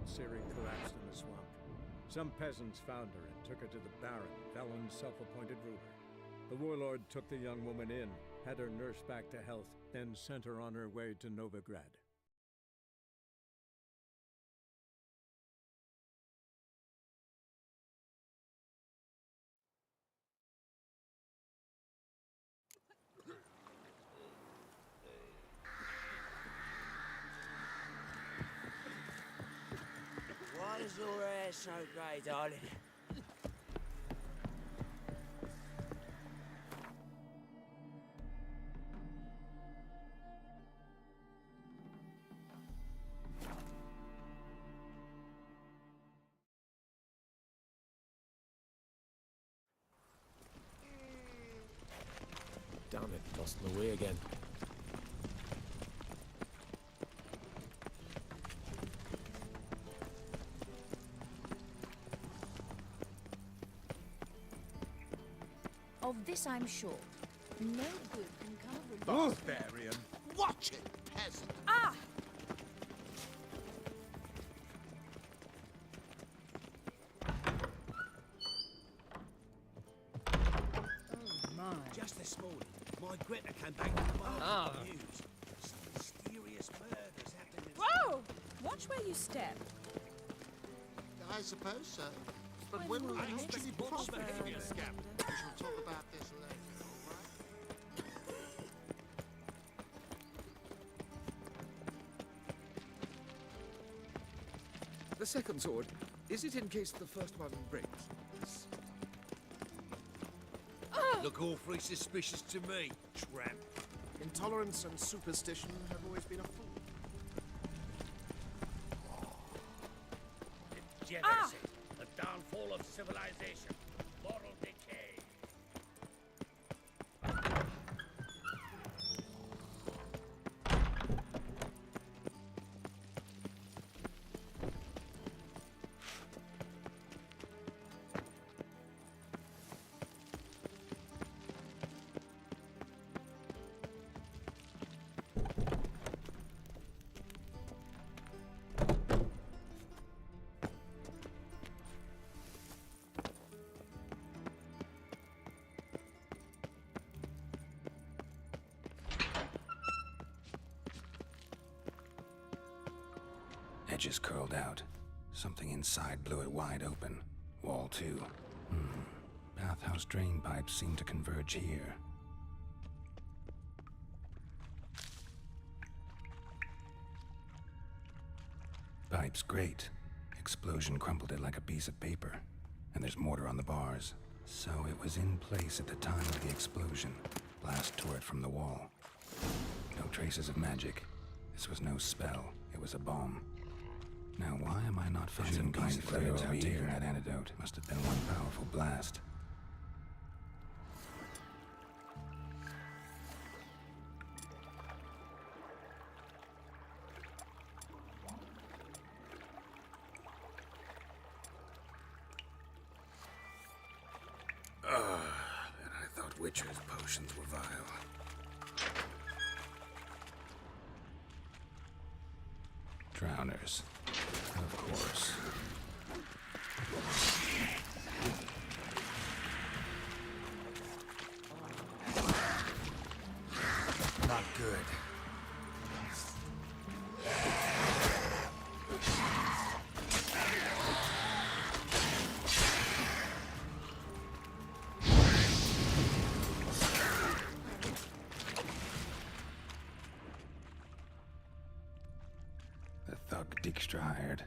when Ciri collapsed in the swamp. Some peasants found her and took her to the Baron, Valen's self-appointed ruler. The warlord took the young woman in, had her nursed back to health, then sent her on her way to Novigrad. Why is your hair so grey, darling? Damn it, lost my way again. Of this I'm sure. No good can come of rebellion. Oh, Varian! Watch it, peasant! Ah! Oh my. Just this morning, my Greta came back from the market with news. Some mysterious murders happening. Whoa! Watch where you step. I suppose so. But when will I it expect actually more prosper? behaviour, Scamp. We shall talk about this later, all right? The second sword, is it in case the first one breaks? Look awfully suspicious to me, tramp. Intolerance and superstition have always been a fool. Degeneracy, the downfall of civilization, moral decay. Edges curled out. Something inside blew it wide open. Wall 2. Bathhouse drain pipes seem to converge here. Pipes great. Explosion crumpled it like a piece of paper. And there's mortar on the bars. So it was in place at the time of the explosion. Blast tore it from the wall. No traces of magic. This was no spell. It was a bomb. Now, why am I not finding pipe flares out here? That antidote must have been one powerful blast. And I thought Witcher's potions were vile. Drowners. Of course. Not good. The thug Dijkstra hired.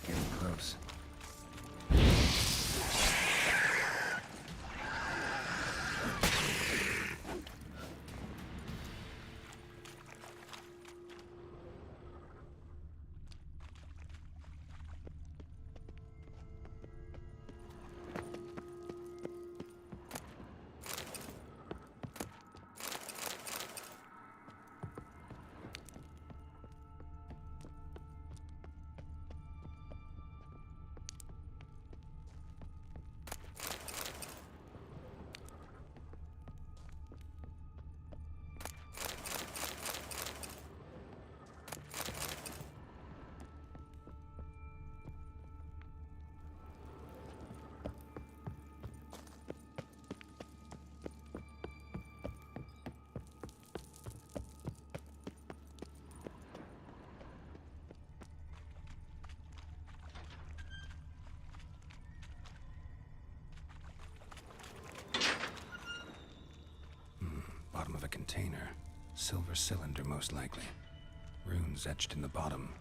Getting close. Bottom of a container. Silver cylinder, most likely. Runes etched in the bottom.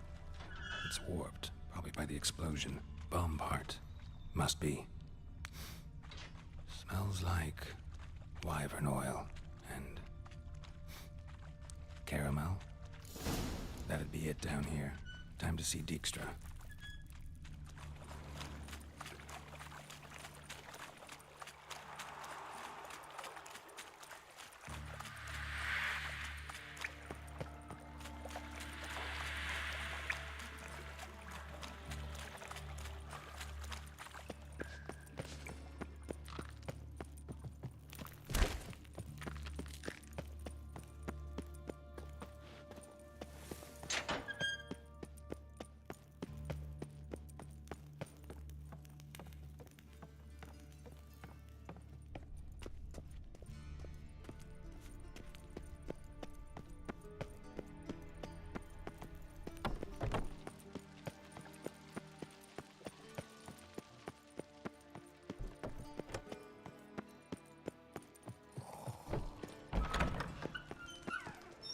It's warped, probably by the explosion. Bomb part. Must be. Smells like wyvern oil and caramel. That'd be it down here. Time to see Dijkstra.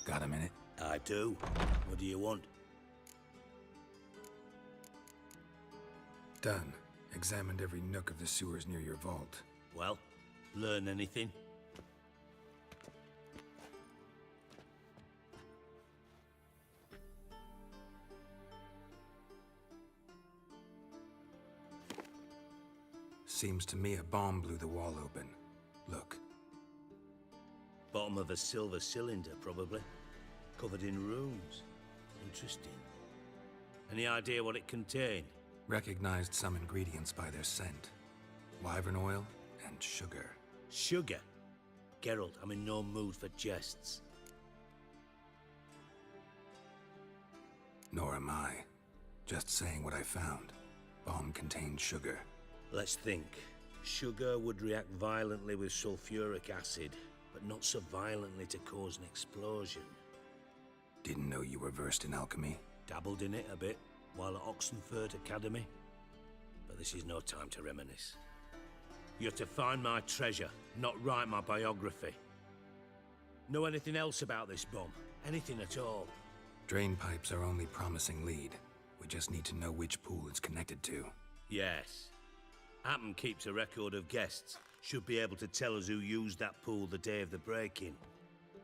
Got a minute? I do. What do you want? Done. Examined every nook of the sewers near your vault. Well, learn anything? Seems to me a bomb blew the wall open. Look. Bottom of a silver cylinder, probably. Covered in runes. Interesting. Any idea what it contained? Recognized some ingredients by their scent. Wyvern oil and sugar. Sugar? Geralt, I'm in no mood for jests. Nor am I. Just saying what I found. Bomb contained sugar. Let's think. Sugar would react violently with sulfuric acid, but not so violently to cause an explosion. Didn't know you were versed in alchemy. Dabbled in it a bit while at Oxenford Academy. But this is no time to reminisce. You're to find my treasure, not write my biography. Know anything else about this bomb? Anything at all? Drain pipes are only promising lead. We just need to know which pool it's connected to. Yes. Hammond keeps a record of guests. Should be able to tell us who used that pool the day of the break-in.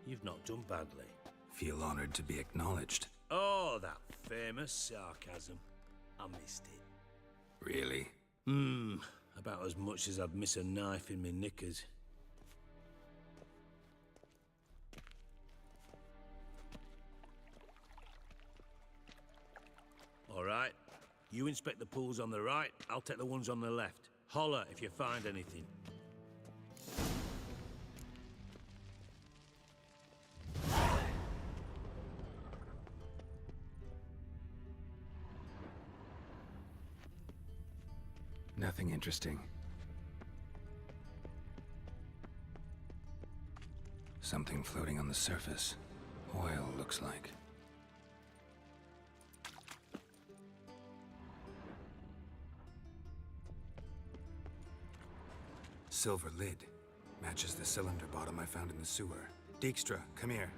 You've not done badly. Feel honored to be acknowledged. Oh, that famous sarcasm. I missed it. Really? About as much as I'd miss a knife in my knickers. All right. You inspect the pools on the right, I'll take the ones on the left. Holler if you find anything. Nothing interesting. Something floating on the surface. Oil, looks like. Silver lid. Matches the cylinder bottom I found in the sewer. Dijkstra, come here.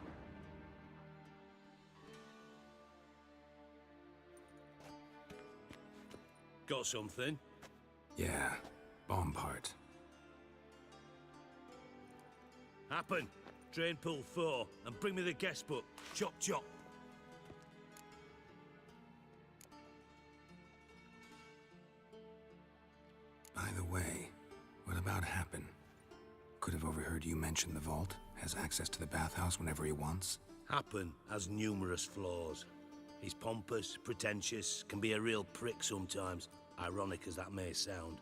Got something? Yeah, bomb part. Happen. Drain pool 4 and bring me the guest book. Chop chop. By the way, what about Happen? Could have overheard you mention the vault. Has access to the bathhouse whenever he wants. Happen has numerous flaws. He's pompous, pretentious, can be a real prick sometimes, ironic as that may sound.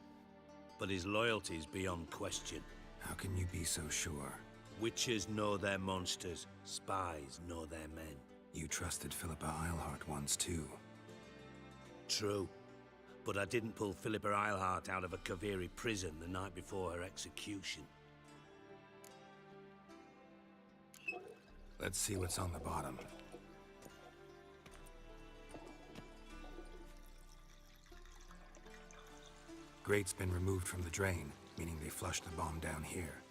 But his loyalty is beyond question. How can you be so sure? Witches know their monsters, spies know their men. You trusted Philippa Eilhart once too. True. But I didn't pull Philippa Eilhart out of a Kaviri prison the night before her execution. Let's see what's on the bottom. Grate's been removed from the drain, meaning they flushed the bomb down here.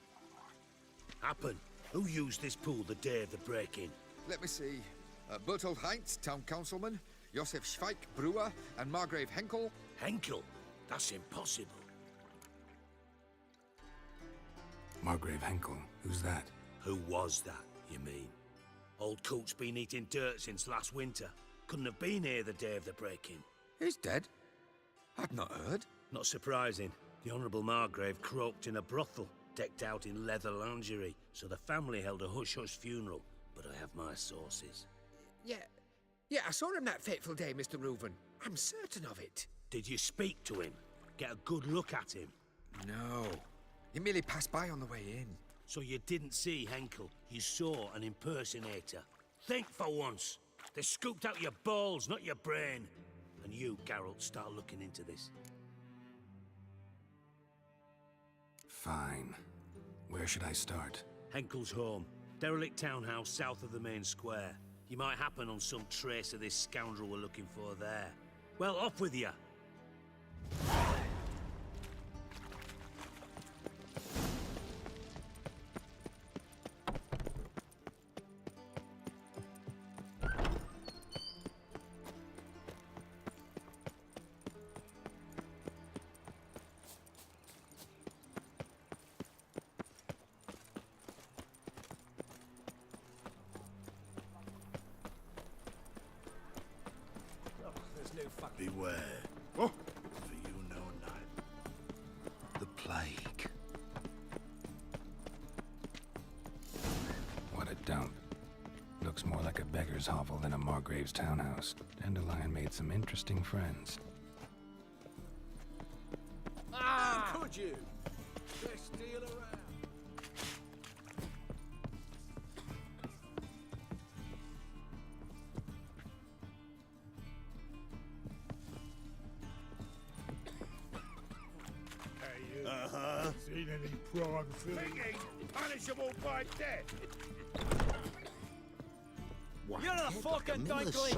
Happen. Who used this pool the day of the break-in? Let me see. Bertold Heinz, town councilman, Josef Schweik, brewer, and Margrave Henkel. Henkel? That's impossible. Margrave Henkel, who's that? Who was that, you mean? Old Coot's been eating dirt since last winter. Couldn't have been here the day of the break-in. He's dead? I'd not heard. Not surprising. The Honourable Margrave croaked in a brothel, decked out in leather lingerie, so the family held a hush-hush funeral. But I have my sources. Yeah, I saw him that fateful day, Mr. Reuven. I'm certain of it. Did you speak to him? Get a good look at him? No. He merely passed by on the way in. So you didn't see Henkel, you saw an impersonator. Think for once. They scooped out your balls, not your brain. And you, Geralt, start looking into this. Fine. Where should I start? Henkel's home. Derelict townhouse south of the main square. You might happen on some trace of this scoundrel we're looking for there. Well, off with you. Beware. Oh. For you know not. The plague. What a dump. Looks more like a beggar's hovel than a Margrave's townhouse. Dandelion made some interesting friends. How could you? Best deal around. Seen any prawn filling? Punishable by death. You're a fucking donkey!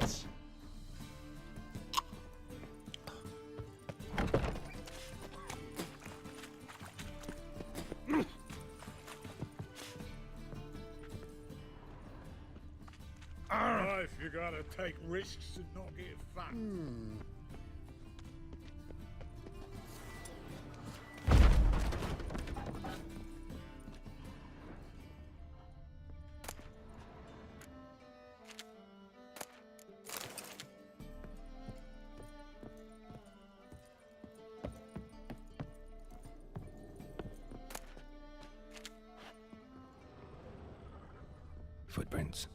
Life, you gotta take risks and not get fucked. Footprints.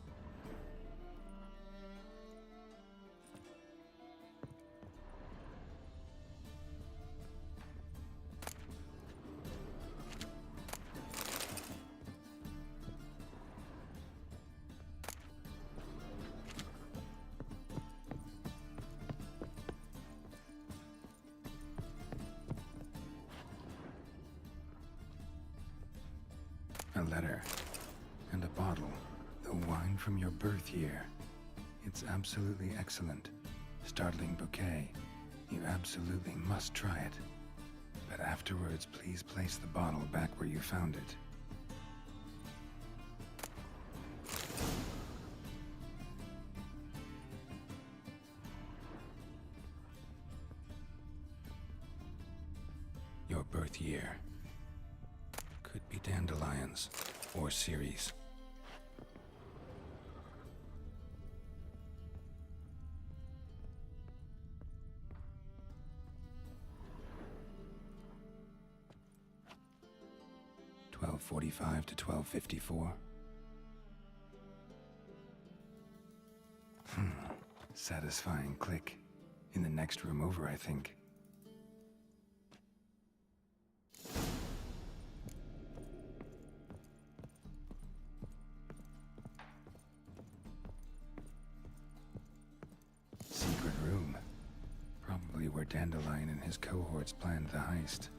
A letter. And a bottle. The wine from your birth year. It's absolutely excellent. Startling bouquet. You absolutely must try it. But afterwards, please place the bottle back where you found it. Your birth year. Could be dandelions or Ceres. .45 to 12:54. Satisfying click. In the next room over, I think. Secret room. Probably where Dandelion and his cohorts planned the heist.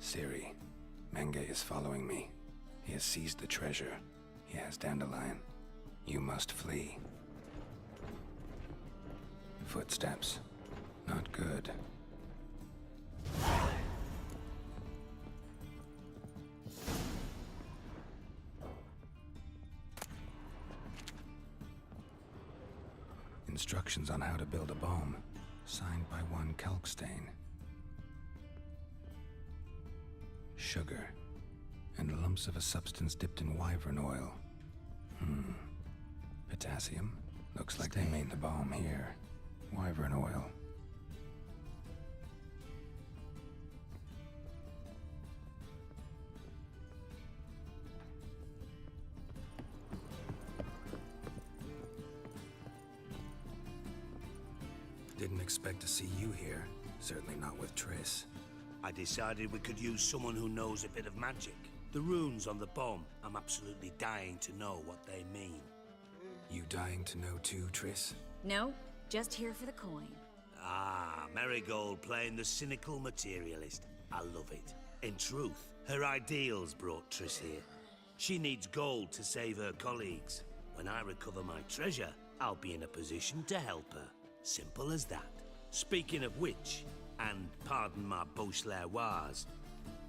Ciri, Menge is following me. He has seized the treasure. He has Dandelion. You must flee. Footsteps. Not good. Instructions on how to build a bomb, signed by one Kalkstein. Sugar, and lumps of a substance dipped in wyvern oil. Potassium? Looks like they made the bomb here. Wyvern oil. Didn't expect to see you here. Certainly not with Triss. I decided we could use someone who knows a bit of magic. The runes on the bomb, I'm absolutely dying to know what they mean. You dying to know too, Triss? No, just here for the coin. Ah, Marigold playing the cynical materialist. I love it. In truth, her ideals brought Triss here. She needs gold to save her colleagues. When I recover my treasure, I'll be in a position to help her. Simple as that. Speaking of which, and pardon my Beauclervois,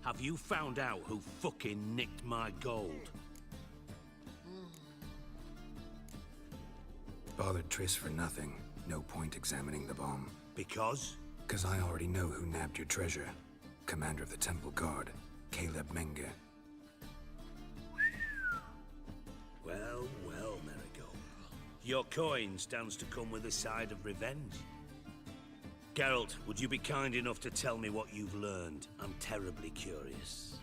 have you found out who fucking nicked my gold? Bothered Triss for nothing. No point examining the bomb. Because? 'Cause I already know who nabbed your treasure. Commander of the Temple Guard, Caleb Menge. Well, well, Marigold. Your coin stands to come with a side of revenge. Geralt, would you be kind enough to tell me what you've learned? I'm terribly curious.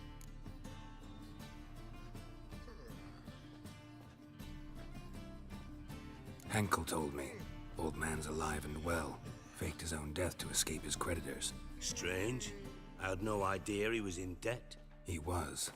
Henkel told me. Old man's alive and well. Faked his own death to escape his creditors. Strange. I had no idea he was in debt. He was.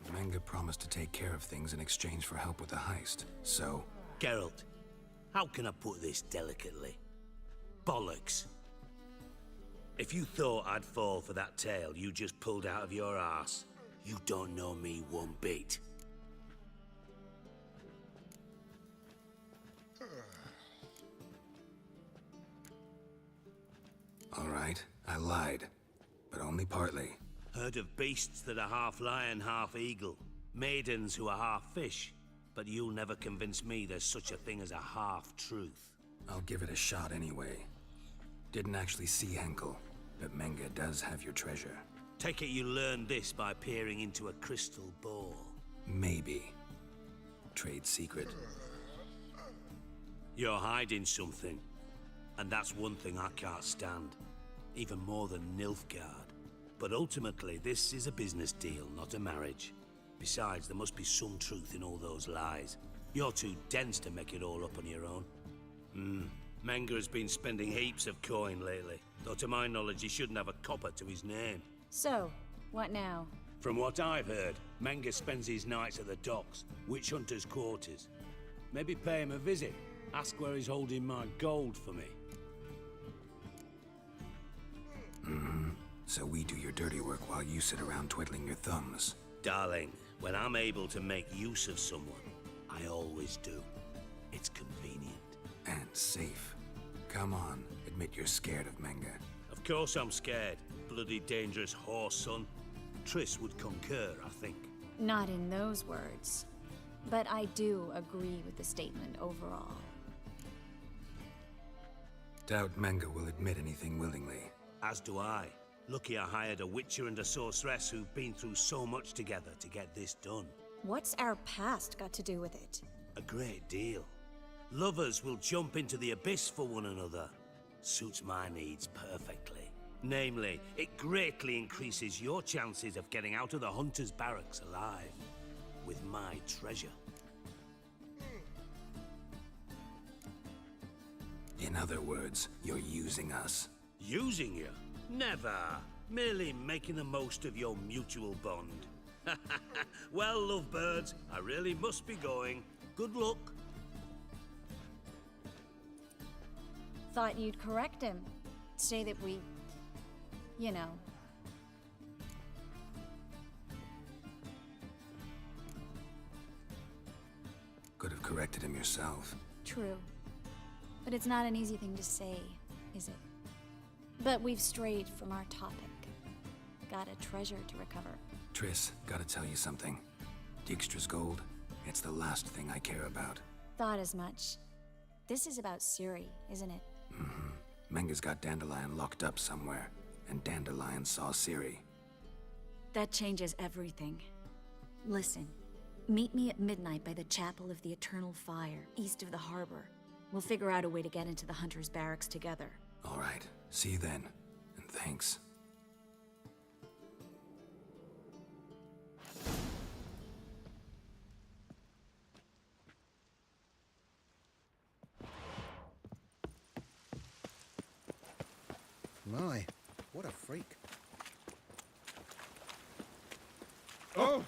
And Menge promised to take care of things in exchange for help with the heist. So... Geralt, how can I put this delicately? Bollocks. If you thought I'd fall for that tale you just pulled out of your arse, you don't know me one bit. All right, I lied. But only partly. Heard of beasts that are half lion, half eagle. Maidens who are half fish. But you'll never convince me there's such a thing as a half-truth. I'll give it a shot anyway. Didn't actually see Henkel, but Menge does have your treasure. Take it you learned this by peering into a crystal ball. Maybe. Trade secret. You're hiding something. And that's one thing I can't stand. Even more than Nilfgaard. But ultimately, this is a business deal, not a marriage. Besides, there must be some truth in all those lies. You're too dense to make it all up on your own. Menge has been spending heaps of coin lately. Though to my knowledge, he shouldn't have a copper to his name. So, what now? From what I've heard, Menge spends his nights at the docks, witch hunters' quarters. Maybe pay him a visit. Ask where he's holding my gold for me. So we do your dirty work while you sit around twiddling your thumbs. Darling, when I'm able to make use of someone, I always do. It's convenient. And safe. Come on, admit you're scared of Menge. Of course I'm scared. Bloody dangerous whore, son. Triss would concur, I think. Not in those words. But I do agree with the statement overall. Doubt Menge will admit anything willingly. As do I. Lucky I hired a witcher and a sorceress who've been through so much together to get this done. What's our past got to do with it? A great deal. Lovers will jump into the abyss for one another. Suits my needs perfectly. Namely, it greatly increases your chances of getting out of the hunter's barracks alive. With my treasure. In other words, you're using us. Using you? Never. Merely making the most of your mutual bond. Well, lovebirds, I really must be going. Good luck. Thought you'd correct him. Say that we, you know, corrected him yourself. True. But it's not an easy thing to say, is it? But we've strayed from our topic. Got a treasure to recover. Triss, gotta tell you something. Dijkstra's gold, it's the last thing I care about. Thought as much. This is about Ciri, isn't it? Mm-hmm. Menga's got Dandelion locked up somewhere, and Dandelion saw Ciri. That changes everything. Listen, meet me at midnight by the Chapel of the Eternal Fire, east of the harbor. We'll figure out a way to get into the Hunter's barracks together. All right, see you then, and thanks. My, what a freak. Oh!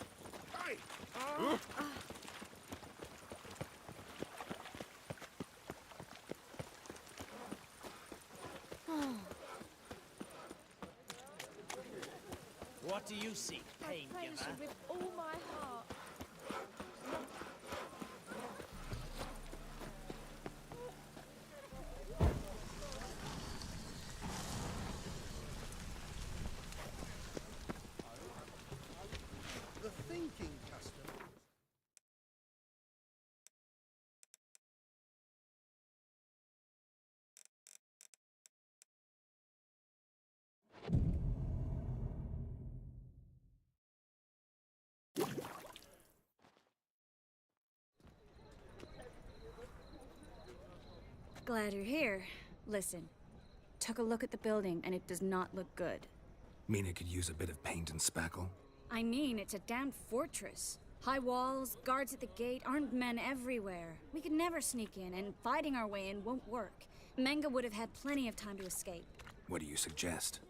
What do you seek, pain Praise giver? you with all my heart. The thinking custom. Glad you're here. Listen, took a look at the building and it does not look good. Mean it could use a bit of paint and spackle? I mean, it's a damn fortress. High walls, guards at the gate, armed men everywhere. We could never sneak in, and fighting our way in won't work. Menga would have had plenty of time to escape. What do you suggest?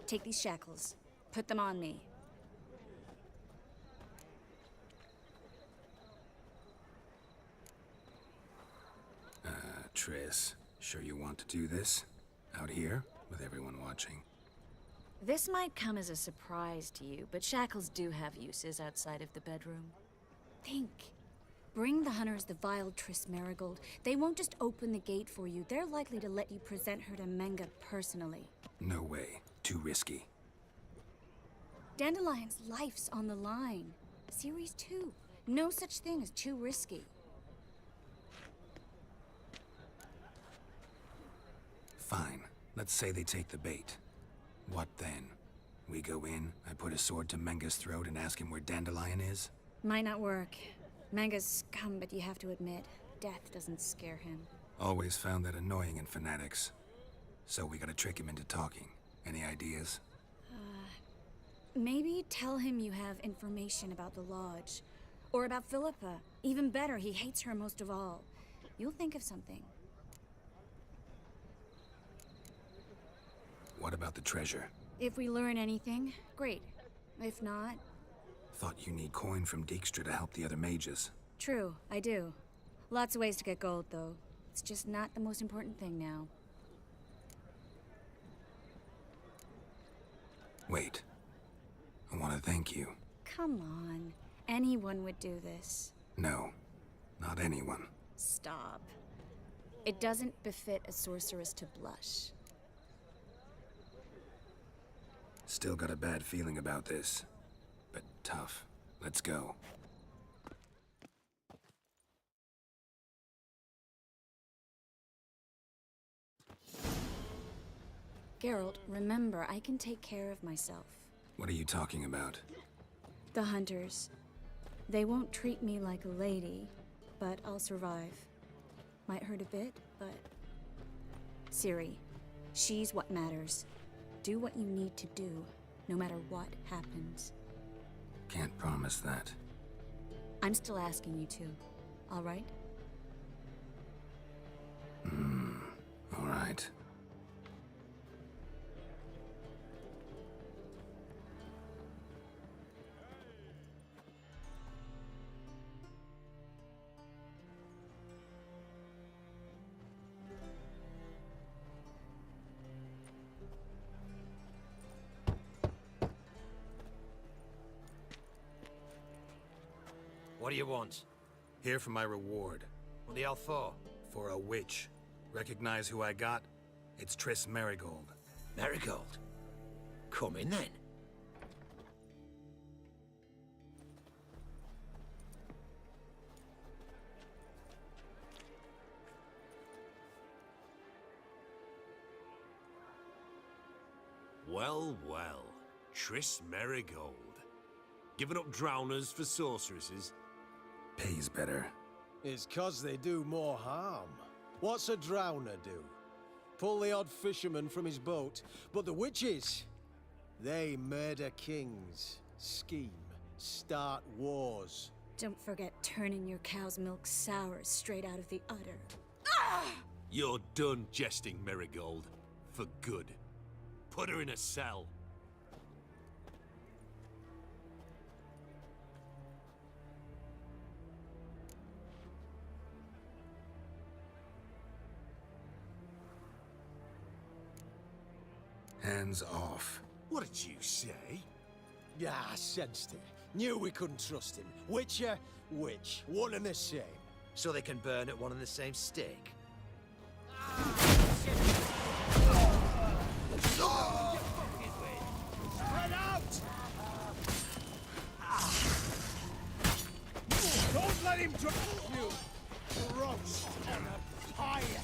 Take these shackles. Put them on me. Triss, sure you want to do this? Out here, with everyone watching? This might come as a surprise to you, but shackles do have uses outside of the bedroom. Think. Bring the hunters the vile Triss Merigold. They won't just open the gate for you. They're likely to let you present her to Menga personally. No way. Too risky. Dandelion's life's on the line. Ciri's too. No such thing as too risky. Fine. Let's say they take the bait. What then? We go in, I put a sword to Menga's throat and ask him where Dandelion is? Might not work. Menga's scum, but you have to admit, death doesn't scare him. Always found that annoying in fanatics. So we gotta trick him into talking. Any ideas? Maybe tell him you have information about the Lodge. Or about Philippa. Even better, he hates her most of all. You'll think of something. What about the treasure? If we learn anything, great. If not... Thought you need coin from Dijkstra to help the other mages. True, I do. Lots of ways to get gold, though. It's just not the most important thing now. Wait. I want to thank you. Come on. Anyone would do this. No. Not anyone. Stop. It doesn't befit a sorceress to blush. Still got a bad feeling about this. But tough. Let's go. Geralt, remember, I can take care of myself. What are you talking about? The hunters. They won't treat me like a lady, but I'll survive. Might hurt a bit, but... Ciri, she's what matters. Do what you need to do, no matter what happens. Can't promise that. I'm still asking you to, all right? All right. What do you want? Here for my reward. What the hell for? For a witch. Recognize who I got? It's Triss Merigold. Marigold? Come in then. Well, well. Triss Merigold. Giving up drowners for sorceresses? Pays better. It's 'cause they do more harm. What's a drowner do? Pull the odd fisherman from his boat. But the witches, they murder kings, scheme, start wars. Don't forget turning your cow's milk sour straight out of the udder. You're done jesting, Merigold. For good. Put her in a cell. Hands off. What did you say? Yeah, I sensed it. Knew we couldn't trust him. Witcher, witch, one and the same. So they can burn at one and the same stake? Spread out! Don't let him drop you! Roast on a pyre!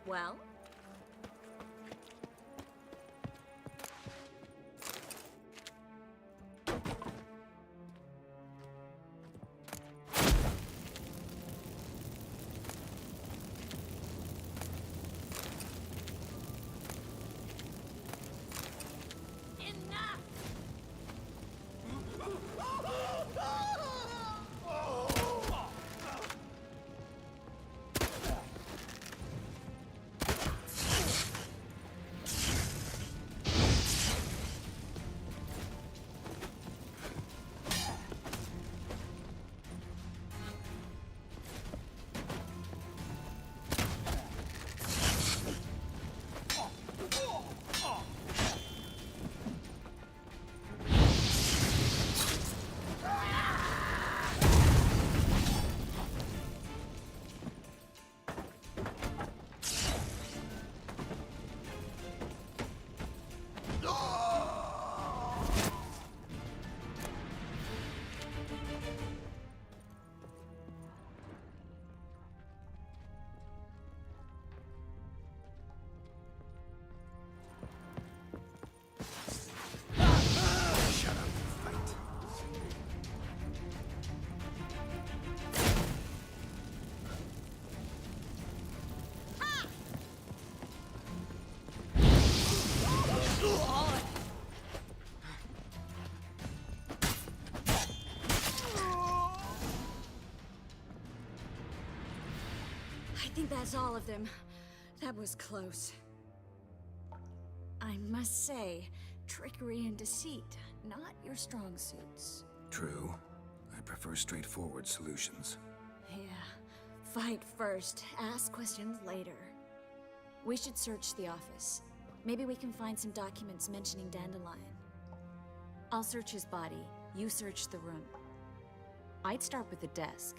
Well? I think that's all of them. That was close. I must say, trickery and deceit, not your strong suits. True. I prefer straightforward solutions. Yeah. Fight first, ask questions later. We should search the office. Maybe we can find some documents mentioning Dandelion. I'll search his body, you search the room. I'd start with the desk.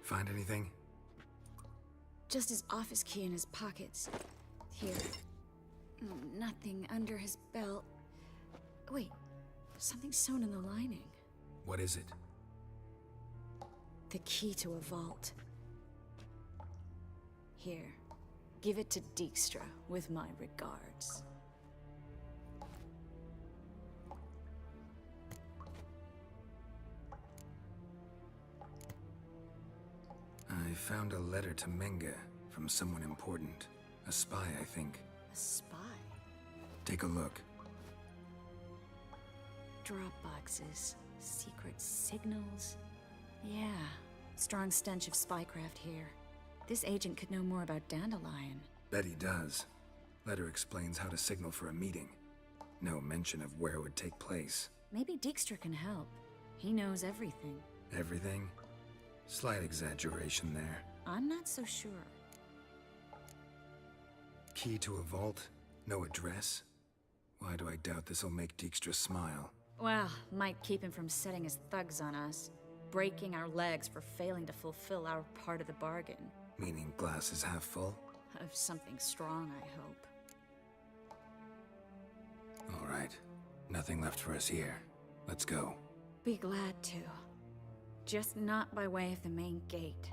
Find anything? Just his office key in his pockets. Here. Nothing under his belt. Wait, something sewn in the lining. What is it? The key to a vault. Here, give it to Dijkstra with my regards. I found a letter to Menge from someone important. A spy, I think. A spy? Take a look. Drop boxes, secret signals. Yeah, strong stench of spycraft here. This agent could know more about Dandelion. Bet he does. Letter explains how to signal for a meeting. No mention of where it would take place. Maybe Dijkstra can help. He knows everything. Everything? Slight exaggeration there. I'm not so sure. Key to a vault? No address? Why do I doubt this'll make Dijkstra smile? Well, might keep him from setting his thugs on us. Breaking our legs for failing to fulfill our part of the bargain. Meaning glass is half full? Of something strong, I hope. All right. Nothing left for us here. Let's go. Be glad to. Just not by way of the main gate.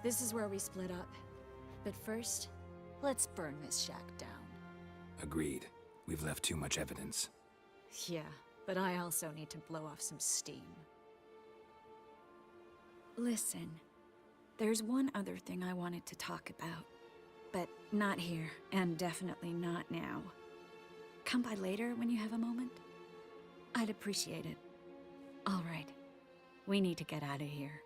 This is where we split up. But first, let's burn this shack down. Agreed. We've left too much evidence. Yeah, but I also need to blow off some steam. Listen, there's one other thing I wanted to talk about. But not here, and definitely not now. Come by later when you have a moment? I'd appreciate it. All right. We need to get out of here.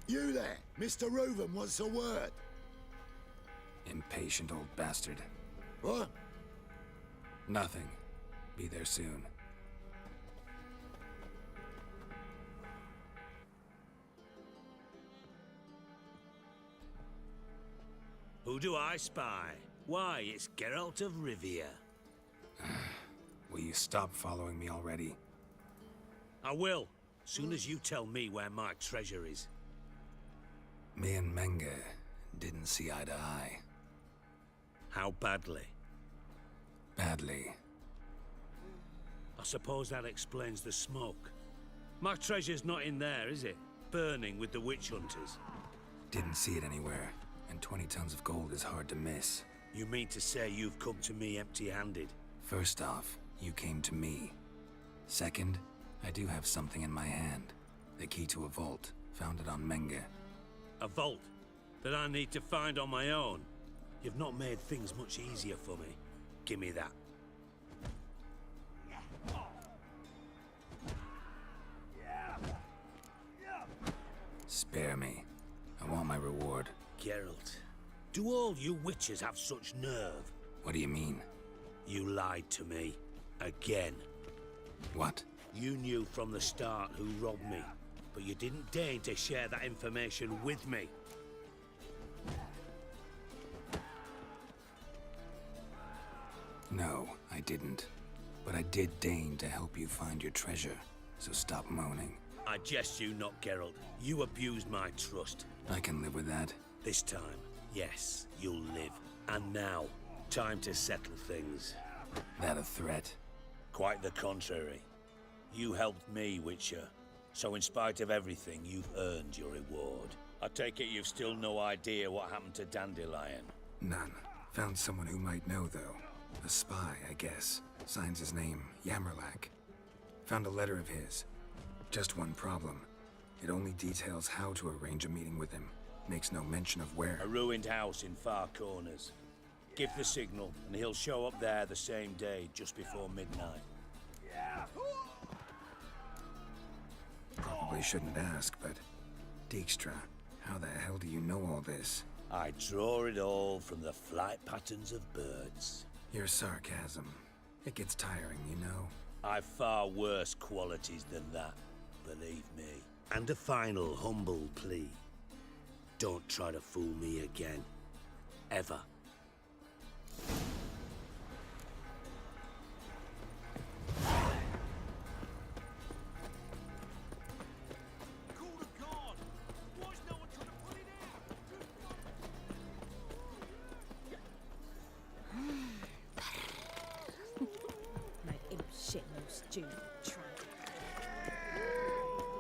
You there, Mr. Reuven wants a word. Impatient old bastard. What? Nothing. Be there soon. Who do I spy? Why, it's Geralt of Rivia. Will you stop following me already? I will, soon as you tell me where my treasure is. Me and Menge didn't see eye to eye. How badly? Badly. I suppose that explains the smoke. My treasure's not in there, is it? Burning with the witch hunters. Didn't see it anywhere, and 20 tons of gold is hard to miss. You mean to say you've come to me empty-handed? First off, you came to me. Second, I do have something in my hand. The key to a vault, found it on Menge. A vault that I need to find on my own? You've not made things much easier for me. Give me that. Spare me. I want my reward. Geralt, do all you witches have such nerve? What do you mean? You lied to me. Again. What? You knew from the start who robbed me, but you didn't deign to share that information with me. No, I didn't. But I did deign to help you find your treasure, so stop moaning. I jest you not, Geralt. You abused my trust. I can live with that. This time, yes, you'll live. And now, time to settle things. That a threat? Quite the contrary. You helped me, Witcher. So in spite of everything, you've earned your reward. I take it you've still no idea what happened to Dandelion? None. Found someone who might know, though. A spy, I guess. Signs his name, Yammerlak. Found a letter of his. Just one problem. It only details how to arrange a meeting with him. Makes no mention of where. A ruined house in Far Corners. Give the signal, and he'll show up there the same day, just before midnight. Probably shouldn't ask, but... Dijkstra, how the hell do you know all this? I draw it all from the flight patterns of birds. Your sarcasm. It gets tiring, you know? I've far worse qualities than that, believe me. And a final humble plea. Don't try to fool me again. Ever.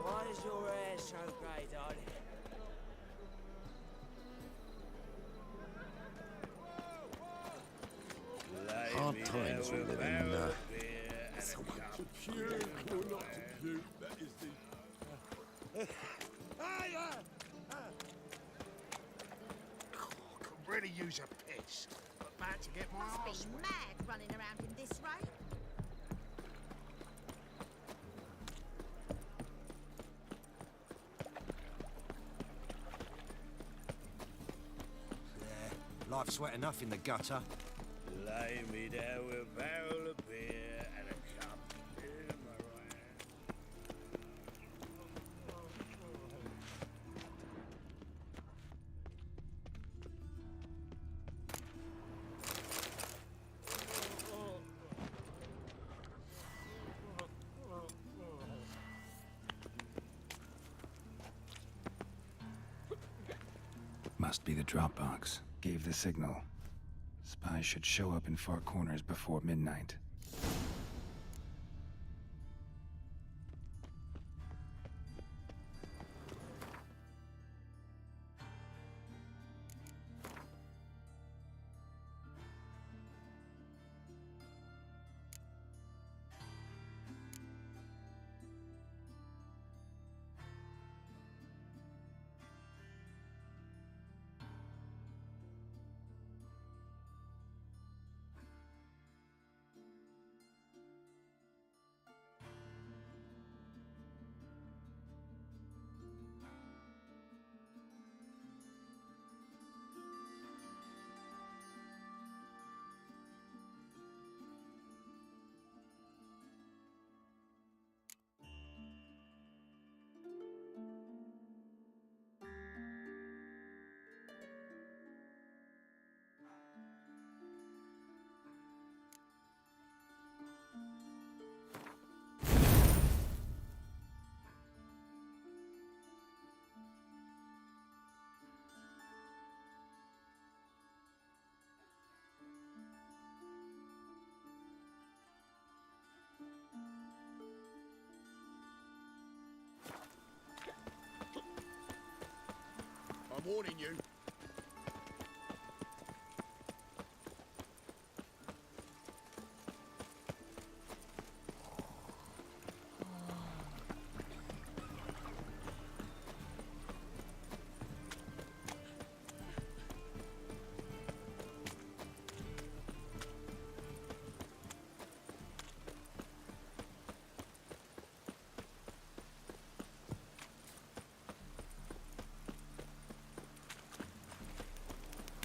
Why is your hair so grey, darling? Hard times we live in. Could really use a piss. But about to get my arse Be mad running around in this rain. Life's wet enough in the gutter. Lay me down with a barrel of beer and a cup in my hand. Must be the Dropbox. Gave the signal. Spies should show up in Far Corners before midnight. warning you.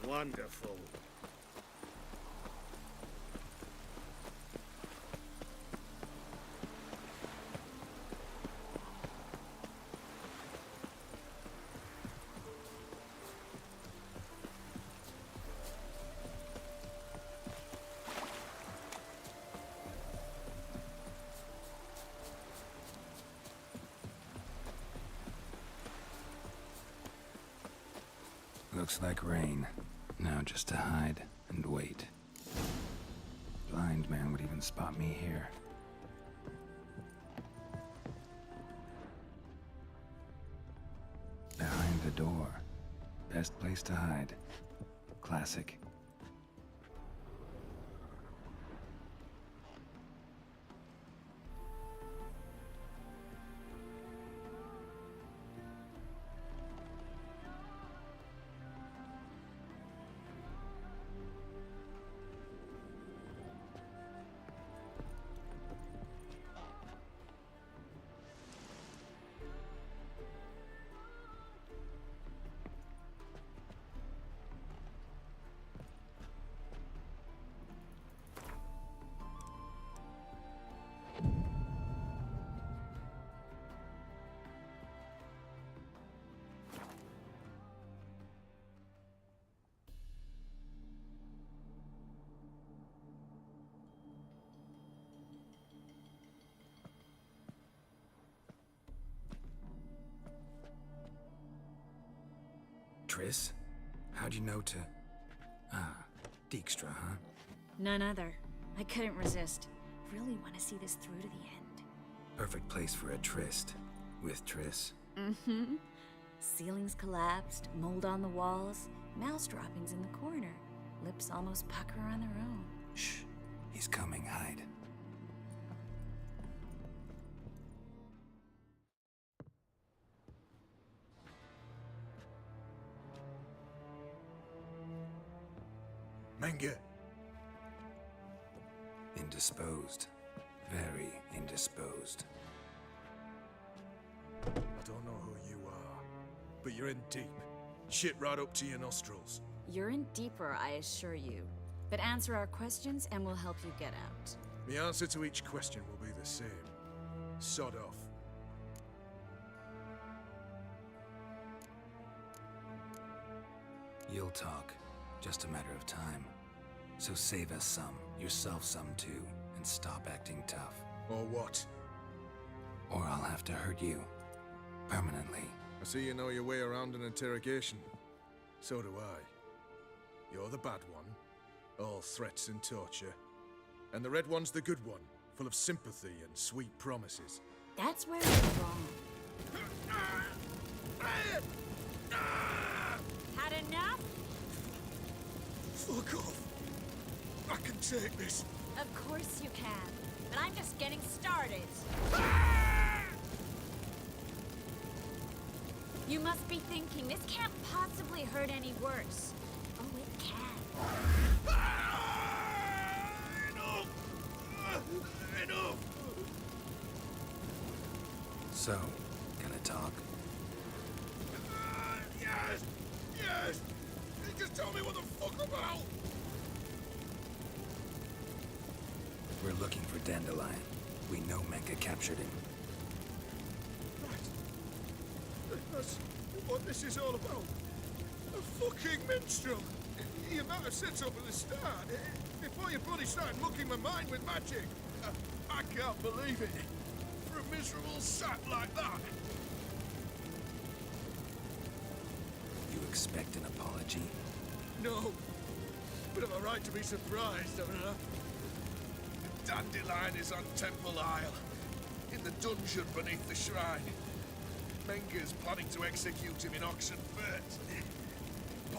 Wonderful. Looks like rain. Now just to hide and wait. Blind man would even spot me here. Behind the door. Best place to hide. Classic. Triss? How'd you know to... Ah, Dijkstra, huh? None other. I couldn't resist. Really want to see this through to the end. Perfect place for a tryst. With Triss. Mm-hmm. Ceilings collapsed, mold on the walls, mouse droppings in the corner. Lips almost pucker on their own. Shh. He's coming, hide. Menge. Indisposed. Very indisposed. I don't know who you are, but you're in deep. Shit right up to your nostrils. You're in deeper, I assure you. But answer our questions and we'll help you get out. The answer to each question will be the same. Sod off. You'll talk. Just a matter of time. So save us some, yourself some too, and stop acting tough. Or what? Or I'll have to hurt you. Permanently. I see you know your way around an interrogation. So do I. You're the bad one, all threats and torture. And the red one's the good one, full of sympathy and sweet promises. That's where you're wrong. Had enough? Fuck off! I can take this. Of course you can, but I'm just getting started. You must be thinking, this can't possibly hurt any worse. Oh, it can. Enough! Enough! So, gonna talk? Yes! Yes! Just tell me what the fuck about! We're looking for Dandelion. We know Menka captured him. Right. That's what this is all about. A fucking minstrel! You might have said so at the start, before you bloody started mucking my mind with magic. I can't believe it. For a miserable sap like that. You expect an apology? No. But I've a right to be surprised, haven't I? Dandelion is on Temple Isle, in the dungeon beneath the shrine. Menge's planning to execute him in Oxenfurt.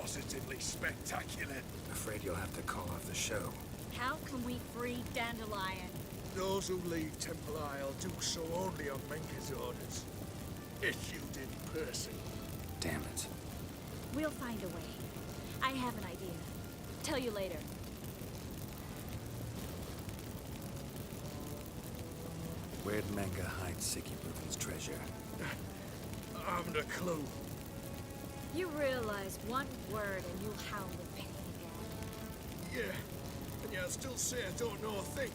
positively spectacular. Afraid you'll have to call off the show. How can we free Dandelion? Those who leave Temple Isle do so only on Menka's orders. Issued in person. Damn it. We'll find a way. I have an idea. Tell you later. Where'd Menga hide Sicky Brooken's treasure? I haven't a clue. You realize one word and you'll howl with pain again. Yeah, and yet I still say I don't know a thing.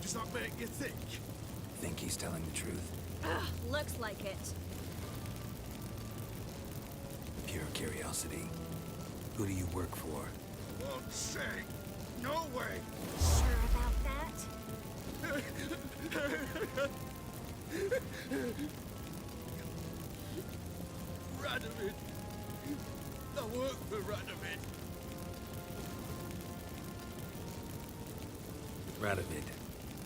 Does that make you think? Think he's telling the truth? Ugh, looks like it. Pure curiosity. Who do you work for? Won't say. No way. Sure about that? Radovid. I work for Radovid. Radovid.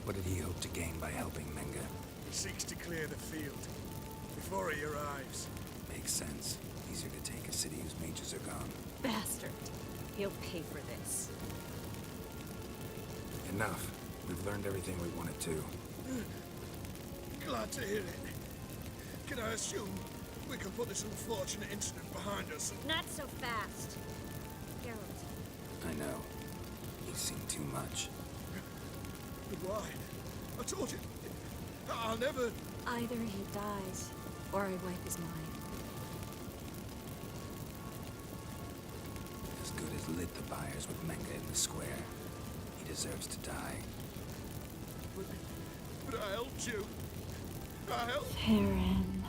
What did he hope to gain by helping Menga? He seeks to clear the field before he arrives. Makes sense. Easier to take a city whose mages are gone. Bastard. He'll pay for this. Enough. We've learned everything we wanted to. Glad to hear it. Can I assume we can put this unfortunate incident behind us? Not so fast. Geralt. I know. You've seen too much. But why? I told you. I'll never... Either he dies, or I wipe his mind. As good as lit the buyers with Menga in the square. He deserves to die. But I helped you. I helped... Perrin.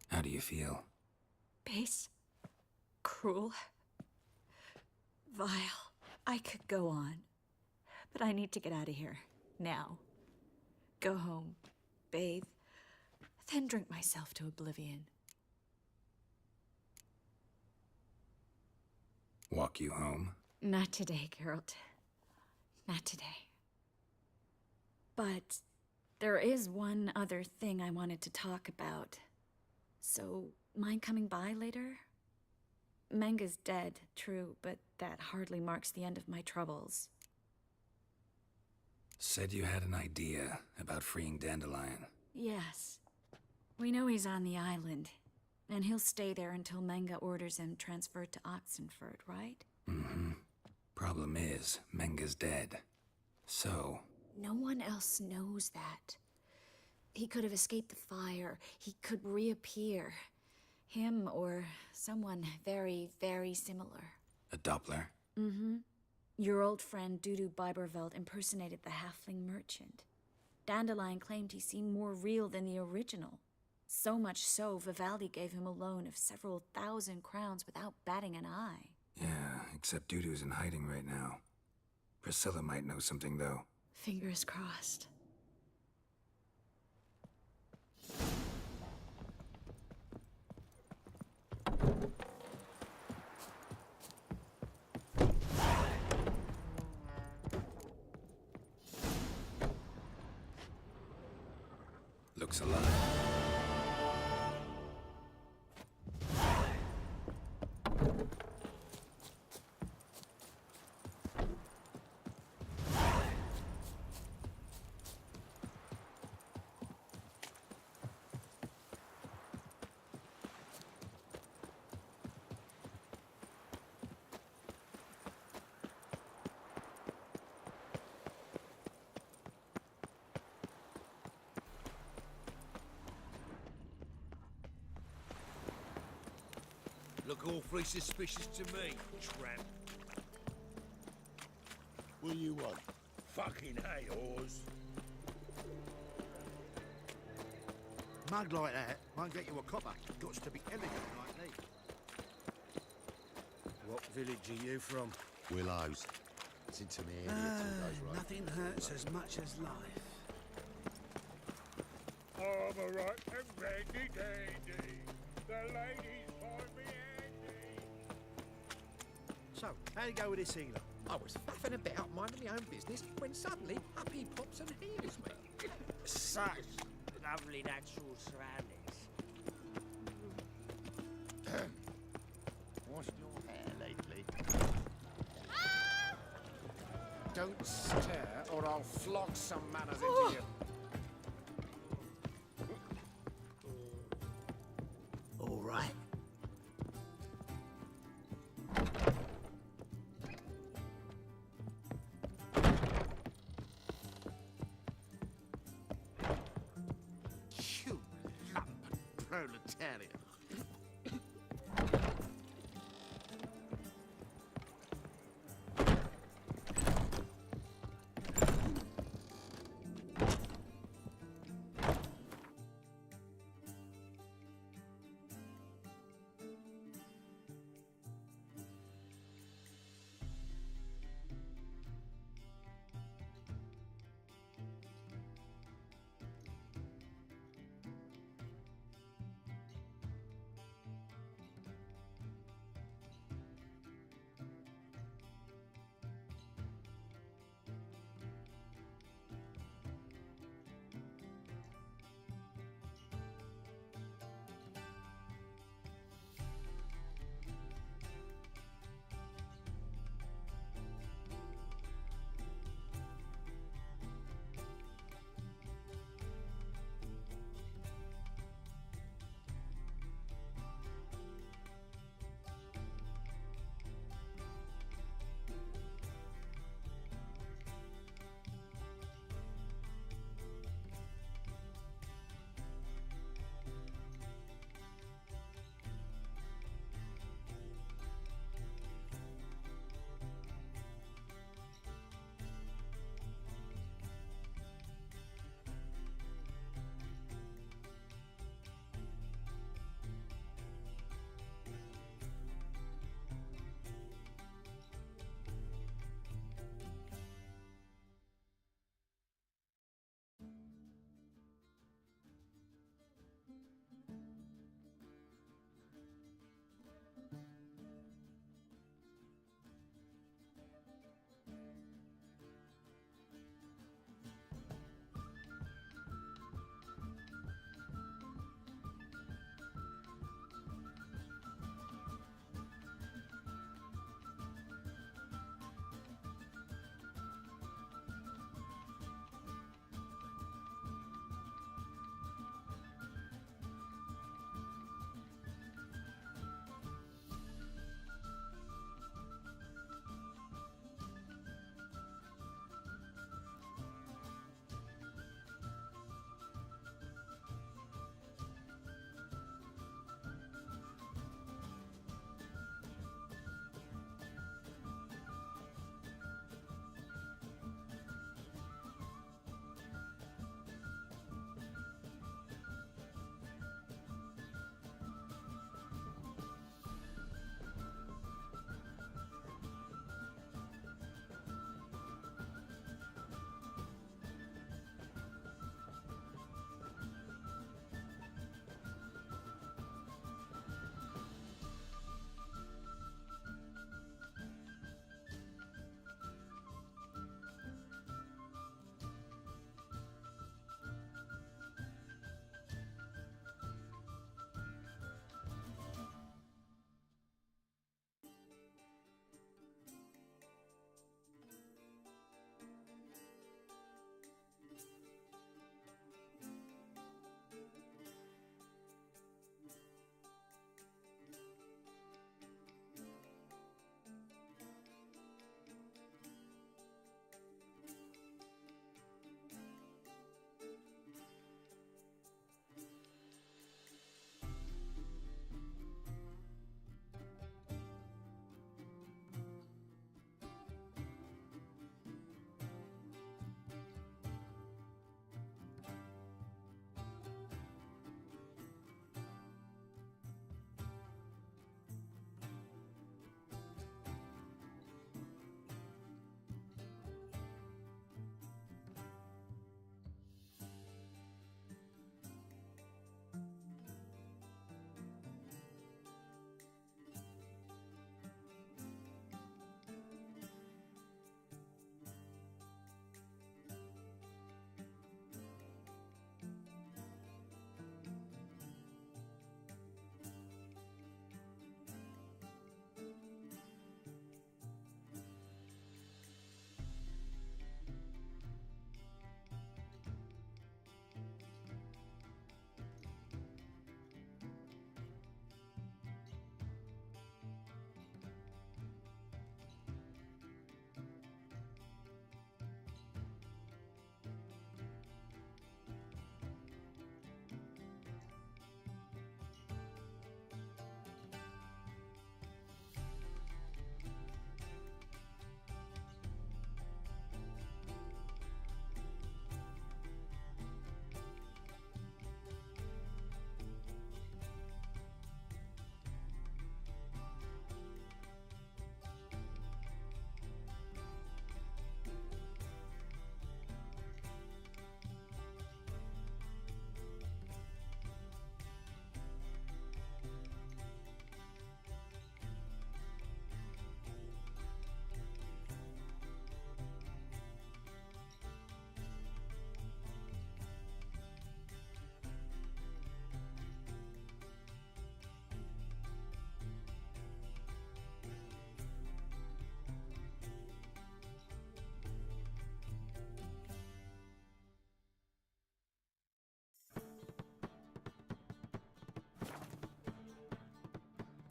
How do you feel? Base. Cruel. Vile. I could go on. But I need to get out of here. Now. Go home. Bathe. Then drink myself to oblivion. Walk you home? Not today, Geralt. Not today. But there is one other thing I wanted to talk about. So, mind coming by later? Menga's dead, true, but that hardly marks the end of my troubles. Said you had an idea about freeing Dandelion. Yes. We know he's on the island, and he'll stay there until Menga orders him transferred to Oxenford, right? Mm-hmm. Problem is, Menga's dead. So... No one else knows that. He could have escaped the fire. He could reappear. Him or someone very, very similar. A Doppler? Mm-hmm. Your old friend Dudu Biberveld impersonated the halfling merchant. Dandelion claimed he seemed more real than the original. So much so, Vivaldi gave him a loan of several thousand crowns without batting an eye. Yeah, except Dudu's in hiding right now. Priscilla might know something, though. Fingers crossed. Looks alive. Look awfully suspicious to me, tramp. What do you want? Fucking hay, whores. Mug like that won't get you a copper. Got to be elegant like me. What village are you from? Willows. It's into me area two days, right? Nothing hurts as much as life. I'm a right and ready dandy. The ladies find me handy. So, how'd it go with this healer? I was faffing about minding my own business when suddenly up he pops and heals me. Such lovely natural surroundings. Washed your hair lately? Don't stare, or I'll flog some manners into you. All right. You lump proletariat.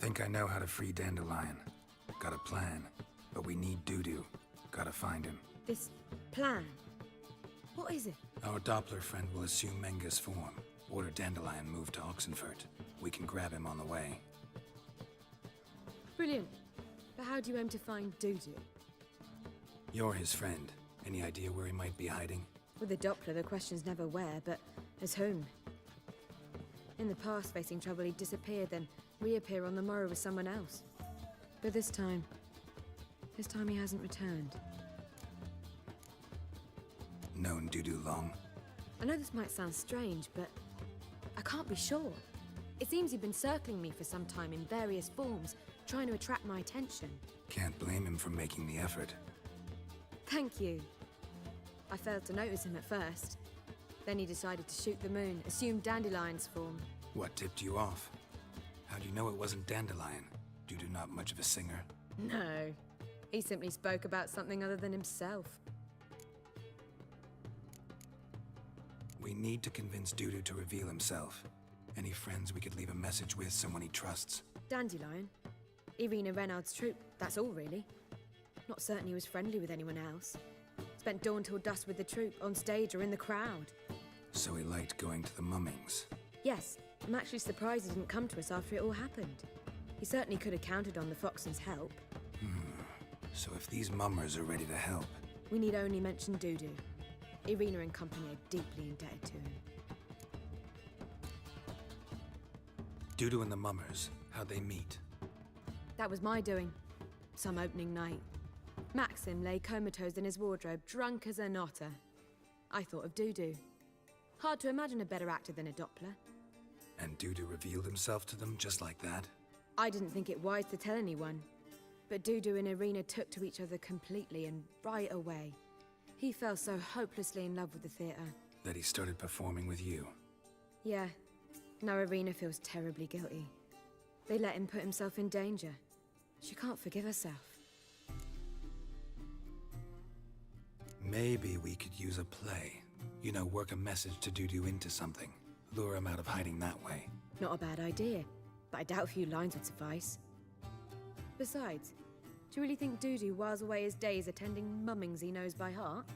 Think I know how to free Dandelion. Got a plan, but we need Dudu. Gotta find him. This plan? What is it? Our Doppler friend will assume Menga's form. Order Dandelion moved to Oxenfurt. We can grab him on the way. Brilliant. But how do you aim to find Dudu? You're his friend. Any idea where he might be hiding? With the Doppler, the question's never where, but as whom. In the past, facing trouble, he'd disappear, then reappear on the morrow with someone else. But this time he hasn't returned. Known Dudu long? I know this might sound strange, but I can't be sure. It seems he'd been circling me for some time in various forms, trying to attract my attention. Can't blame him for making the effort. Thank you. I failed to notice him at first. Then he decided to shoot the moon, assume Dandelion's form. What tipped you off? How do you know it wasn't Dandelion? Dudu not much of a singer? No. He simply spoke about something other than himself. We need to convince Dudu to reveal himself. Any friends we could leave a message with, someone he trusts? Dandelion. Irina Renard's troop, that's all really. Not certain he was friendly with anyone else. Spent dawn till dusk with the troop, on stage or in the crowd. So he liked going to the mummings? Yes. I'm actually surprised he didn't come to us after it all happened. He certainly could have counted on the Foxen's help. So if these mummers are ready to help... We need only mention Dudu. Irina and company are deeply indebted to him. Dudu and the mummers, how'd they meet? That was my doing. Some opening night. Maxim lay comatose in his wardrobe, drunk as an otter. I thought of Dudu. Hard to imagine a better actor than a Doppler. And Dudu revealed himself to them just like that? I didn't think it wise to tell anyone. But Dudu and Irina took to each other completely and right away. He fell so hopelessly in love with the theater. That he started performing with you? Yeah. Now Irina feels terribly guilty. They let him put himself in danger. She can't forgive herself. Maybe we could use a play. You know, work a message to Dudu into something. Lure him out of hiding that way. Not a bad idea, but I doubt a few lines would suffice. Besides, do you really think Dudu whiles away his days attending mummings he knows by heart?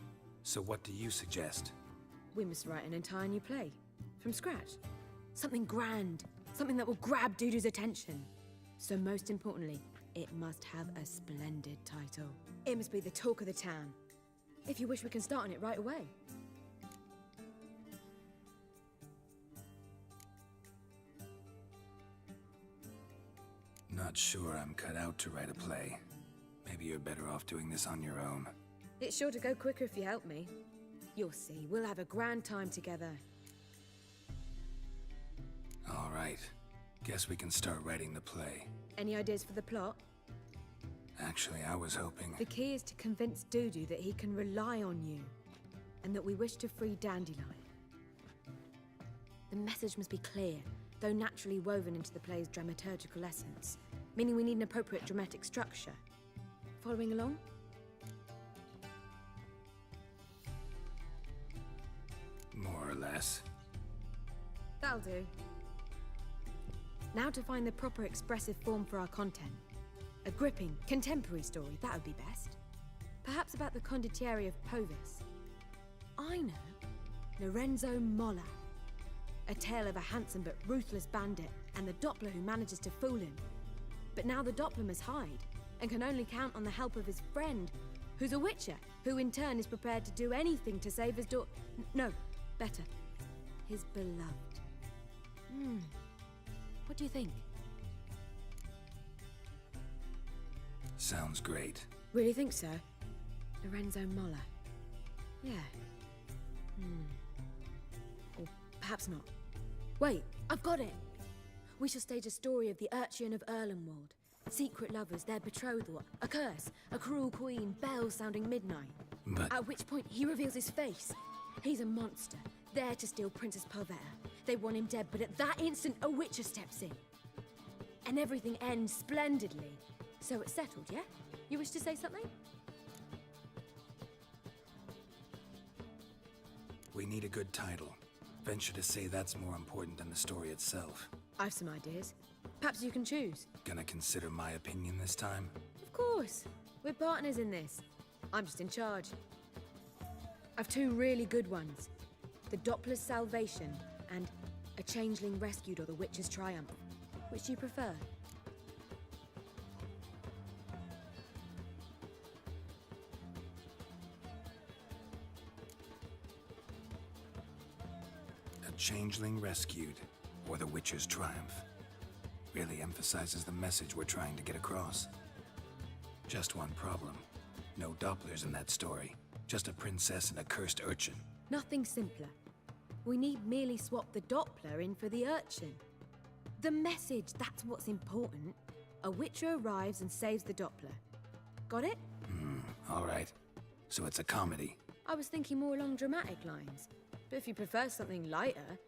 So what do you suggest? We must write an entire new play. From scratch. Something grand. Something that will grab Dudu's attention. So most importantly, it must have a splendid title. It must be the talk of the town. If you wish, we can start on it right away. Not sure I'm cut out to write a play. Maybe you're better off doing this on your own. It's sure to go quicker if you help me. You'll see, we'll have a grand time together. All right. Guess we can start writing the play. Any ideas for the plot? Actually, I was hoping... The key is to convince Dudu that he can rely on you, and that we wish to free Dandelion. The message must be clear, though naturally woven into the play's dramaturgical essence, meaning we need an appropriate dramatic structure. Following along? More or less. That'll do. Now to find the proper expressive form for our content. A gripping, contemporary story, that would be best. Perhaps about the condottieri of Povis. I know. Lorenzo Molla. A tale of a handsome but ruthless bandit and the Doppler who manages to fool him. But now the Doppler must hide and can only count on the help of his friend, who's a witcher, who in turn is prepared to do anything to save his daughter. No, better. His beloved. What do you think? Sounds great. Really think so? Lorenzo Molla. Yeah. Or perhaps not. Wait, I've got it! We shall stage a story of the Urcheon of Erlenwald. Secret lovers, their betrothal, a curse, a cruel queen, bells sounding midnight. But... At which point he reveals his face. He's a monster, there to steal Princess Pavetta. They want him dead, but at that instant a witcher steps in. And everything ends splendidly. So it's settled, yeah? You wish to say something? We need a good title. Venture to say that's more important than the story itself. I've some ideas. Perhaps you can choose. Gonna consider my opinion this time? Of course. We're partners in this. I'm just in charge. I've two really good ones. The Doppler's Salvation and A Changeling Rescued or The Witcher's Triumph. Which do you prefer? A Changeling Rescued, or The Witcher's Triumph. Really emphasizes the message we're trying to get across. Just one problem. No Dopplers in that story. Just a princess and a cursed urchin. Nothing simpler. We need merely swap the Doppler in for the urchin. The message, that's what's important. A Witcher arrives and saves the Doppler. Got it? All right. So it's a comedy. I was thinking more along dramatic lines. But if you prefer something lighter...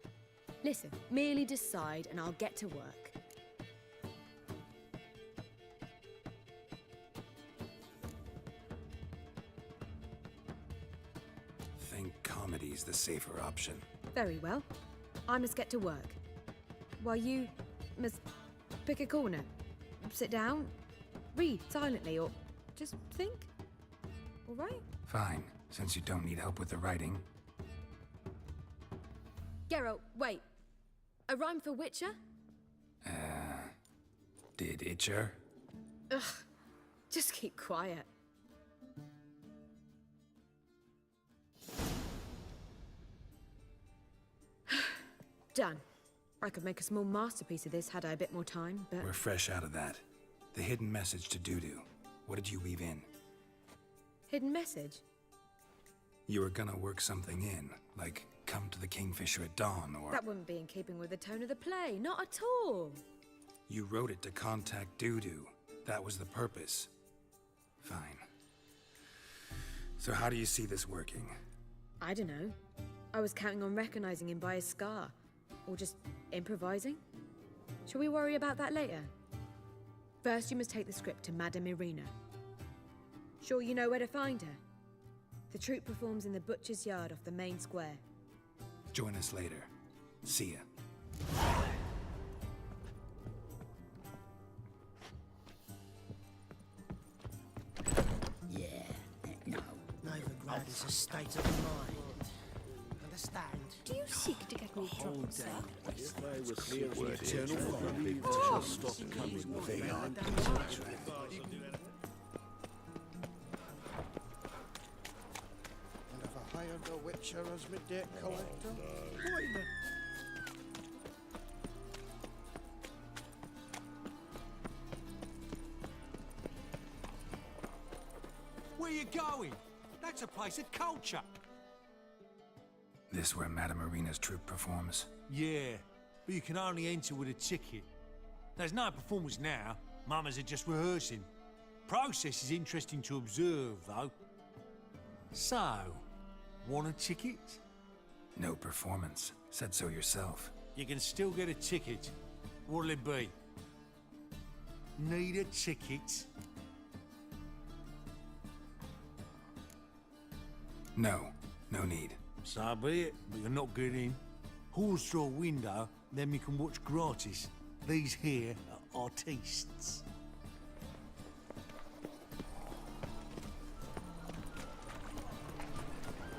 Listen, merely decide and I'll get to work. Think comedy's the safer option. Very well. I must get to work. While you must pick a corner. Sit down, read silently, or just think. All right? Fine, since you don't need help with the writing. Geralt, wait. A rhyme for Witcher? Did Itcher? Ugh. Just keep quiet. Done. I could make a small masterpiece of this had I a bit more time, but... We're fresh out of that. The hidden message to Dudu. What did you weave in? Hidden message? You were gonna work something in, like come to the Kingfisher at dawn, or... That wouldn't be in keeping with the tone of the play, not at all. You wrote it to contact Dudu. That was the purpose. Fine. So how do you see this working? I don't know. I was counting on recognizing him by his scar. Or just improvising? Shall we worry about that later? First, you must take the script to Madame Irina. Sure you know where to find her? The troupe performs in the butcher's yard off the main square. Join us later. See ya. Yeah, no. Novigrad is a state of mind. Understand? Do you seek to get me drunk, sir? If I were clear of the eternal stop coming They are And have I hired a Witcher as my debt collector? Why not? Where you going? That's a place of culture. This where Madame Irina's troupe performs? Yeah, but you can only enter with a ticket. There's no performance now. Mamas are just rehearsing. Process is interesting to observe, though. So, want a ticket? No performance. Said so yourself. You can still get a ticket. What'll it be? Need a ticket? No. No need. So be it, but you're not getting in. Halls through a window, then you can watch gratis. These here are artistes.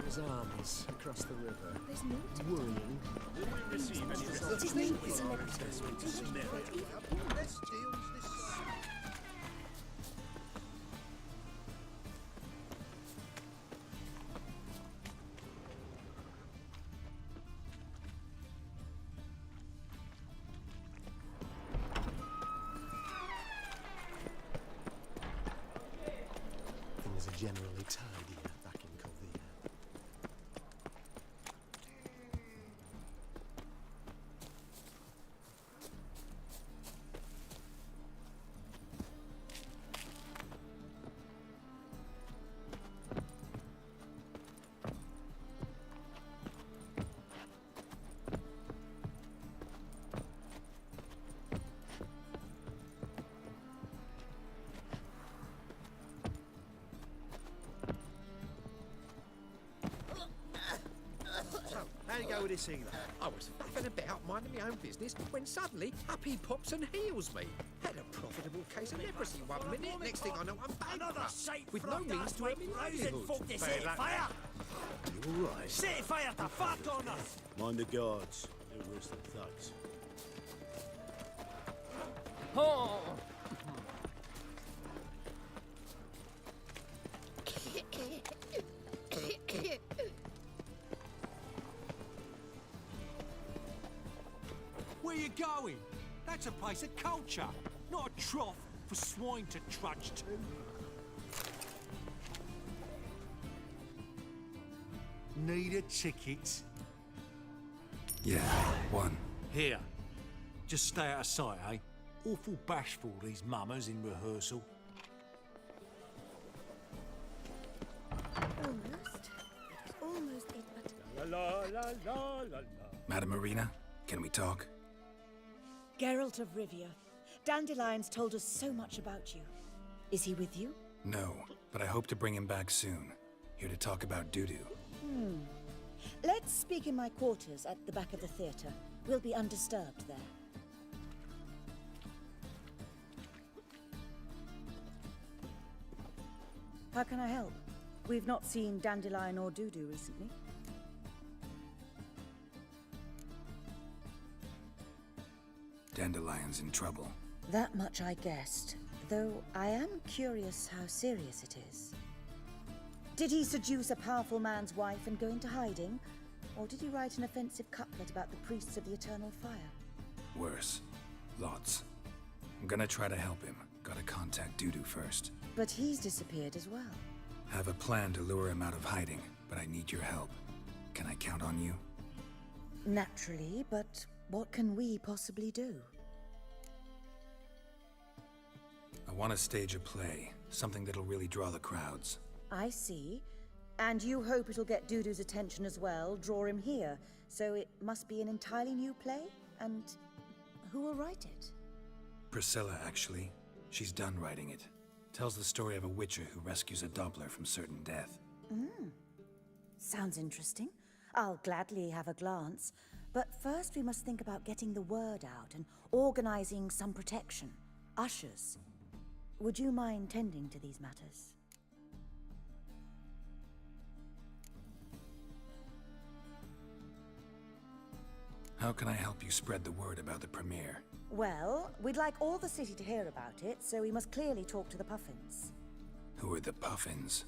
There's armies across the river. There's no Worrying. Things are generally tidier back in Kovia. How do you go with this healer? I was faffing about minding my own business when suddenly up he pops and heals me. How had a profitable case of leprosy one minute. Next thing I know, I'm Another bankrupt. shape With no means to earn me livelihood. Set fire! You all right? Set fire to fuck on us! Mind the guards. They're worse than thugs. Oh! Where you going? That's a place of culture, not a trough for swine to trudge to. Need a ticket? Yeah, one. Here. Just stay out of sight, eh? Awful bashful, these mummers in rehearsal. Almost it, but... La la la la la la. Madame Marina, can we talk? Geralt of Rivia. Dandelion's told us so much about you. Is he with you? No, but I hope to bring him back soon. Here to talk about Dudu. Let's speak in my quarters at the back of the theatre. We'll be undisturbed there. How can I help? We've not seen Dandelion or Dudu recently. Dandelion's in trouble. That much I guessed, though I am curious how serious it is. Did he seduce a powerful man's wife and go into hiding? Or did he write an offensive couplet about the priests of the eternal fire? Worse. Lots. I'm gonna try to help him. Gotta contact Dudu first. But he's disappeared as well. Have a plan to lure him out of hiding, but I need your help. Can I count on you? Naturally, but what can we possibly do? I want to stage a play. Something that'll really draw the crowds. I see. And you hope it'll get Dudu's attention as well, draw him here. So it must be an entirely new play? And who will write it? Priscilla, actually. She's done writing it. Tells the story of a witcher who rescues a Doppler from certain death. Sounds interesting. I'll gladly have a glance. But first we must think about getting the word out and organizing some protection. Ushers. Would you mind tending to these matters? How can I help you spread the word about the premiere? Well, we'd like all the city to hear about it, so we must clearly talk to the Puffins. Who are the Puffins?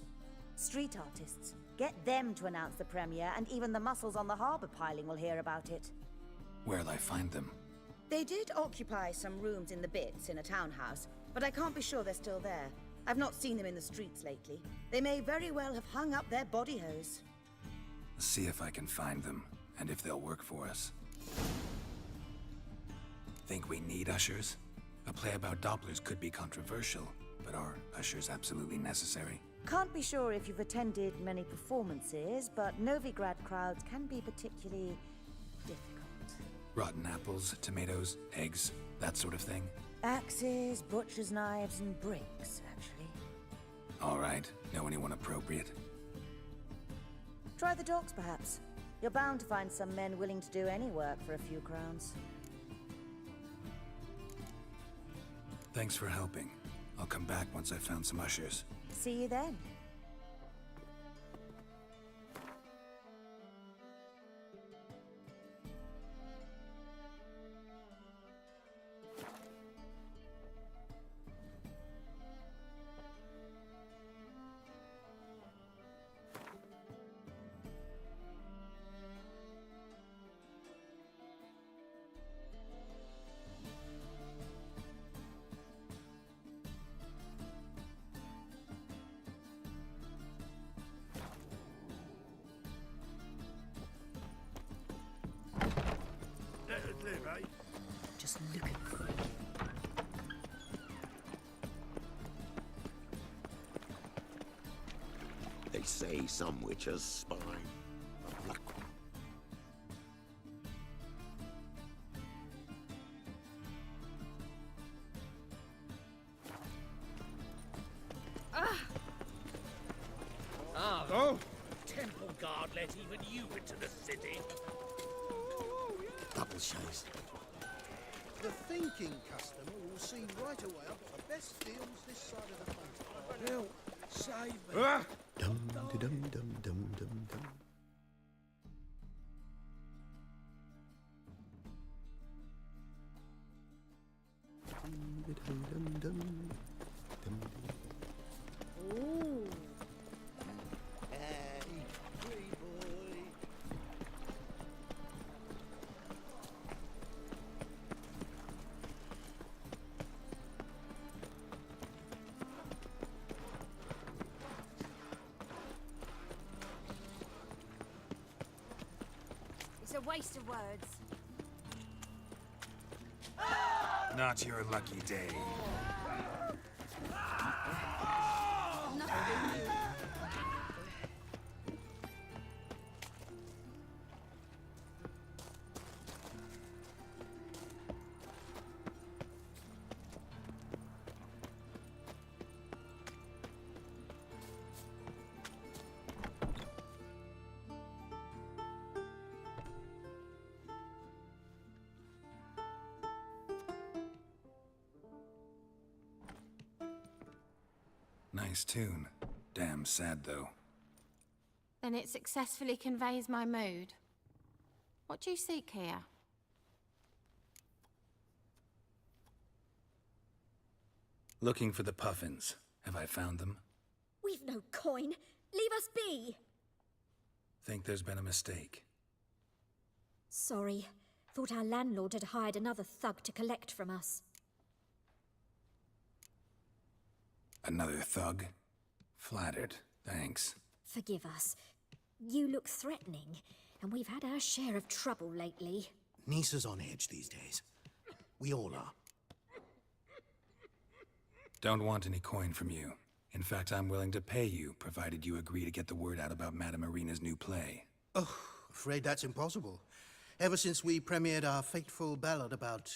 Street artists. Get them to announce the premiere, and even the muscles on the harbor piling will hear about it. Where'll I find them? They did occupy some rooms in the Bits in a townhouse, but I can't be sure they're still there. I've not seen them in the streets lately. They may very well have hung up their body hose. See if I can find them, and if they'll work for us. Think we need ushers? A play about Dopplers could be controversial, but are ushers absolutely necessary? Can't be sure if you've attended many performances, but Novigrad crowds can be particularly difficult. Rotten apples, tomatoes, eggs, that sort of thing? Axes, butcher's knives, and bricks, actually. All right. Know anyone appropriate? Try the dogs, perhaps. You're bound to find some men willing to do any work for a few crowns. Thanks for helping. I'll come back once I've found some ushers. See you then. Just look at me. They say some witches spy. Oh! Temple guard let even you into the city. Double shows. The thinking customer will see right away I've got the best deals this side of the fence. Hell, save me. Dum dum dum dum dum dum. Ooh. Hey, pretty boy. It's a waste of words. Not your lucky day. Nice tune. Damn sad, though. Then it successfully conveys my mood. What do you seek here? Looking for the puffins. Have I found them? We've no coin. Leave us be. Think there's been a mistake. Sorry. Thought our landlord had hired another thug to collect from us. Another thug? Flattered. Thanks. Forgive us. You look threatening, and we've had our share of trouble lately. Nisa's on edge these days. We all are. Don't want any coin from you. In fact, I'm willing to pay you, provided you agree to get the word out about Madame Irina's new play. Oh, afraid that's impossible. Ever since we premiered our fateful ballad about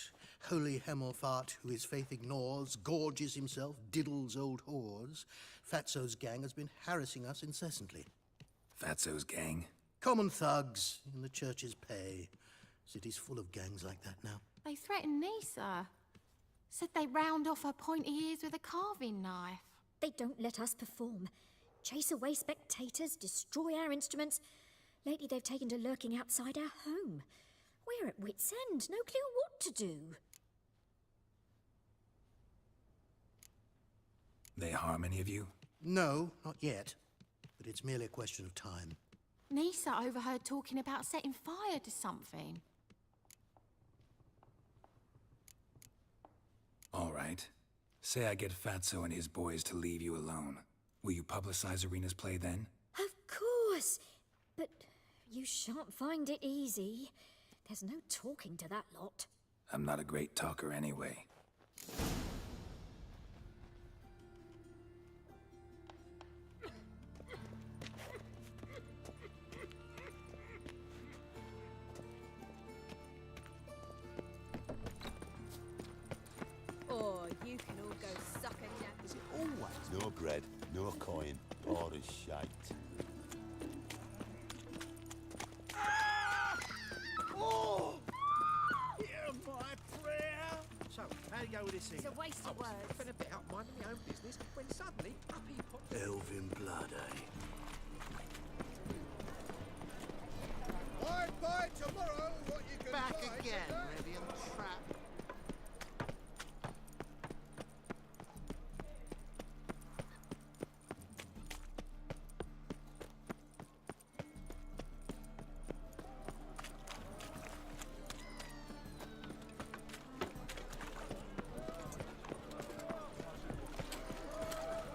Holy Hemelfart, who his faith ignores, gorges himself, diddles old whores, Fatso's gang has been harassing us incessantly. Fatso's gang? Common thugs in the church's pay. City's full of gangs like that now. They threatened Nisa. Said they round off her pointy ears with a carving knife. They don't let us perform. Chase away spectators, destroy our instruments. Lately they've taken to lurking outside our home. We're at wit's end, no clue what to do. They harm any of you? No, not yet. But it's merely a question of time. Nisa overheard talking about setting fire to something. All right. Say I get Fatso and his boys to leave you alone. Will you publicize Irina's play then? Of course. But you shan't find it easy. There's no talking to that lot. I'm not a great talker anyway. Or you can all go suck a nap. Is it always? No bread, no coin, or a shite. Oh! Hear my prayer! So, how do you go with this thing? It's a waste of words. Been a bit out minding my own business when suddenly up he pops. Elven blood, eh? By tomorrow, what you can Back buy again, today. ready and trap.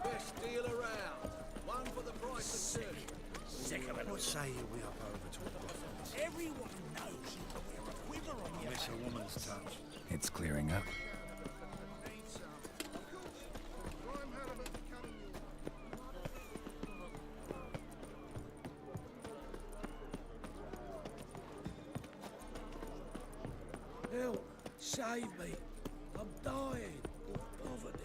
Best deal around. One for the price of two. Sick of it. What say you we up over to a buffet? Everyone knows you can wear a quiver on your Miss a woman's touch. It's clearing up. Help! Save me! I'm dying of poverty.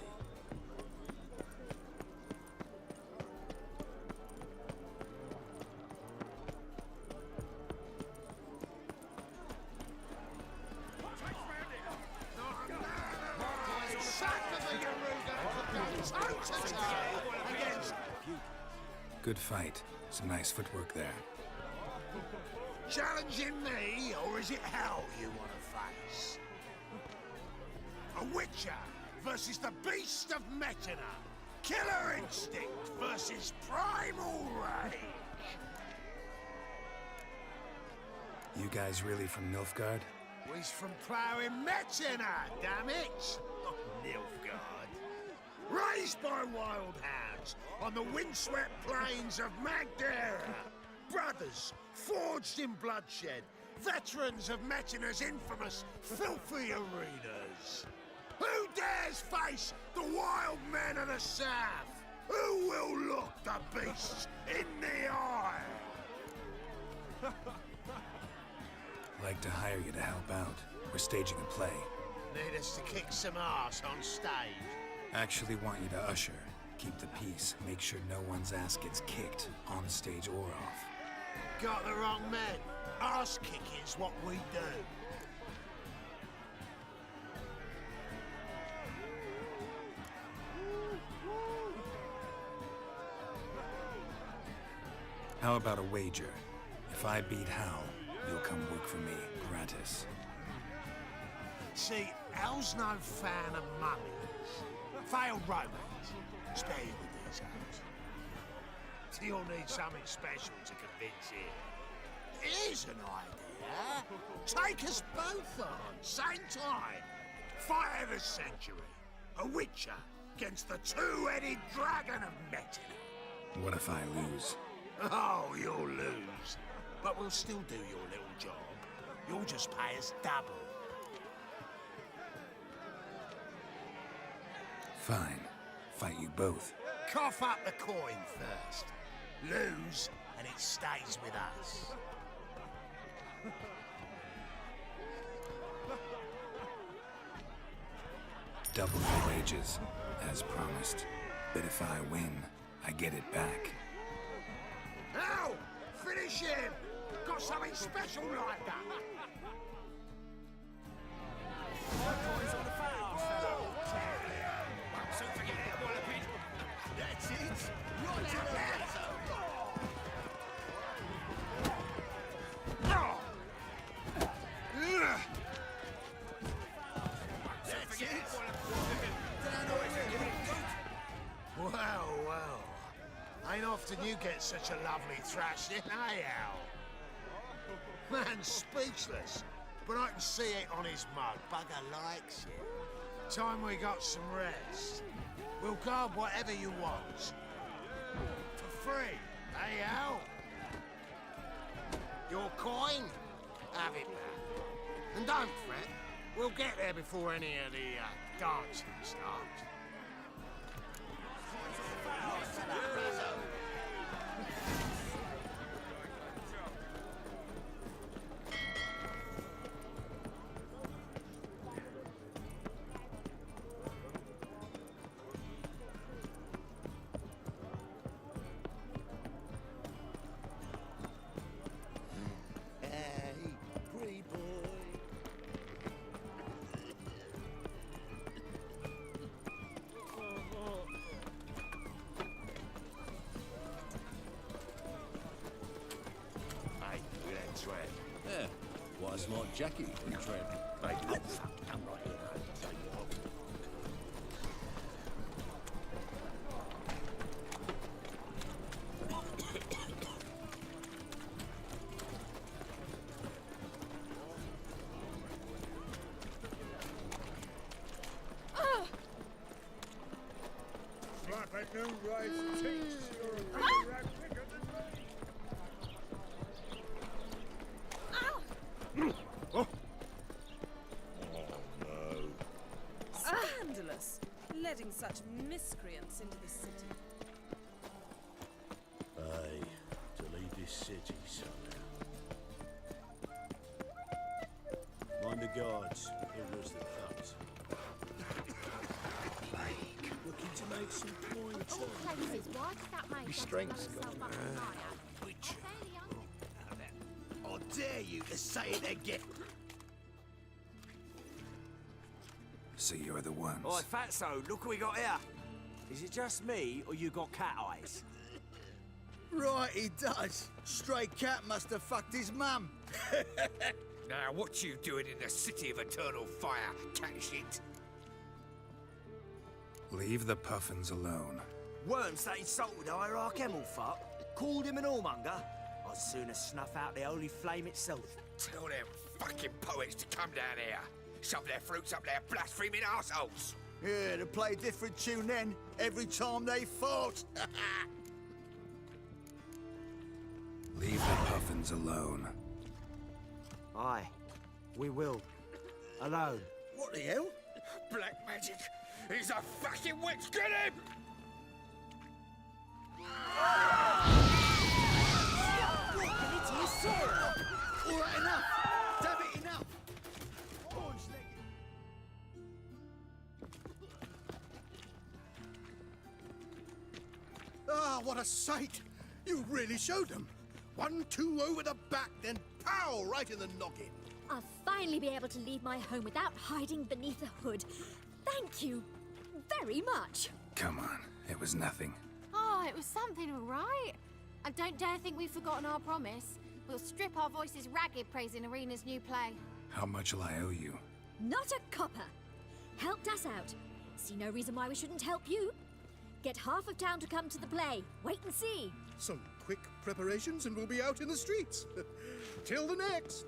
Good fight. Some nice footwork there. Challenging me, or is it hell you want to face? A Witcher versus the Beast of Metina. Killer instinct versus primal rage. You guys really from Nilfgaard? We's from ploughing Metina, damn it! Not Nilfgaard. Raised by wild hounds on the windswept plains of Magdera. Brothers, forged in bloodshed. Veterans of Metina's infamous, filthy arenas. Who dares face the wild men of the south? Who will look the beasts in the eye? Like to hire you to help out. We're staging a play. Need us to kick some ass on stage? Actually want you to usher. Keep the peace. Make sure no one's ass gets kicked, on stage or off. Got the wrong men. Ass kicking's what we do. How about a wager? If I beat Hal, you'll come work for me, gratis. See, Hal's no fan of mummies. Failed romance. Spare you the details. You'll need something special to convince him. Here's an idea. Take us both on, same time. Fight of the century. A Witcher against the two-headed dragon of Metina. What if I lose? Oh, you'll lose. But we'll still do your little job. You'll just pay us double. Fine. Fight you both. Cough up the coin first. Lose, and it stays with us. Double your wages, as promised. But if I win, I get it back. Now, finish him! Got something special like that! That's it! Right to that! That's it! Well, well. Ain't often you get such a lovely thrashing, eh, Al? Man's speechless, but I can see it on his mug. Bugger likes it. Time we got some rest. We'll guard whatever you want. For free, eh, Al? Your coin? Have it back. And don't fret, we'll get there before any of the dancing starts. Yeah, why's my Jackie in trend? Mate, oh, fuck, come right here. Slap at noon rice takes your opinion right quicker than me. Oh no. Scandalous. Letting such miscreants into the city. Aye, to leave this city somehow. Mind the guards, who was the cut. Plague. Looking to make some coin. Your strength's gone. Witcher. I dare you to say it again. So you're the ones. Oi, Fatso, look what we got here. Is it just me, or you got cat eyes? Right, he does. Stray cat must have fucked his mum. Now, what you doing in the City of Eternal Fire, cat shit? Leave the puffins alone. Worms that insulted Hierarch Emelfart, called him an whoremonger. I'd sooner snuff out the holy flame itself. Tell them fucking poets to come down here. Shove their fruits up their blaspheming arseholes. Yeah, to play a different tune then, every time they fought. Leave the puffins alone. Aye, we will. Alone. What the hell? Black magic! He's a fucking witch! Get him! All right, enough! Damn it, enough! Ah, what a sight! You really showed them. 1-2 over the back, then pow, right in the noggin. I'll finally be able to leave my home without hiding beneath a hood. Thank you very much. Come on, it was nothing. Oh, it was something, all right. And don't dare think we've forgotten our promise. We'll strip our voices ragged praising Arena's new play. How much will I owe you? Not a copper. Helped us out. See no reason why we shouldn't help you. Get half of town to come to the play. Wait and see. Some quick preparations and we'll be out in the streets. Till the next.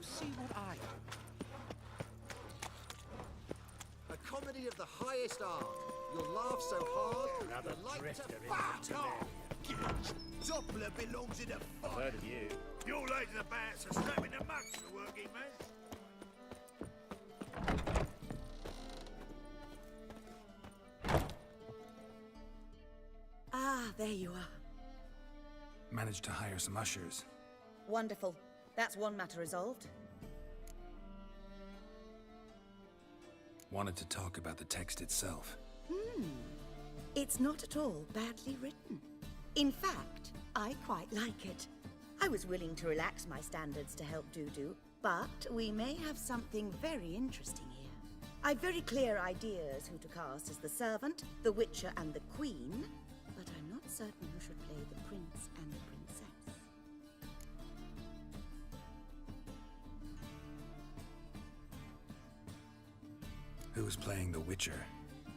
See what I... A comedy of the highest art. You'll laugh so hard, you'll like to fuck off! Doppler belongs in a fire. I've heard of you. You're late to the bats are snapping the mugs for working men. Ah, there you are. Managed to hire some ushers. Wonderful. That's one matter resolved. Wanted to talk about the text itself. It's not at all badly written. In fact, I quite like it. I was willing to relax my standards to help Dudu, but we may have something very interesting here. I've very clear ideas who to cast as the servant, the witcher, and the queen, but I'm not certain who should play the prince and the princess. Who's playing the Witcher?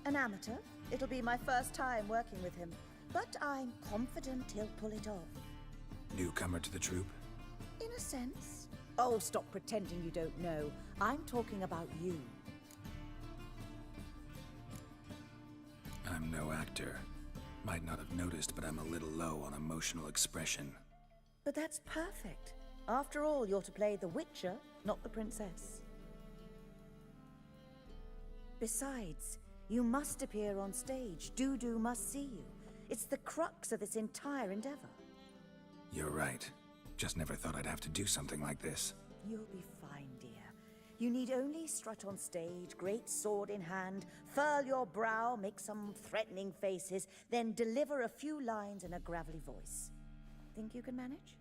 An amateur. It'll be my first time working with him, but I'm confident he'll pull it off. Newcomer to the troupe? In a sense. Oh, stop pretending you don't know. I'm talking about you. I'm no actor. Might not have noticed, but I'm a little low on emotional expression. But that's perfect. After all, you're to play the Witcher, not the princess. Besides, you must appear on stage. Dudu must see you. It's the crux of this entire endeavor. You're right. Just never thought I'd have to do something like this. You'll be fine, dear. You need only strut on stage, great sword in hand, furl your brow, make some threatening faces, then deliver a few lines in a gravelly voice. Think you can manage?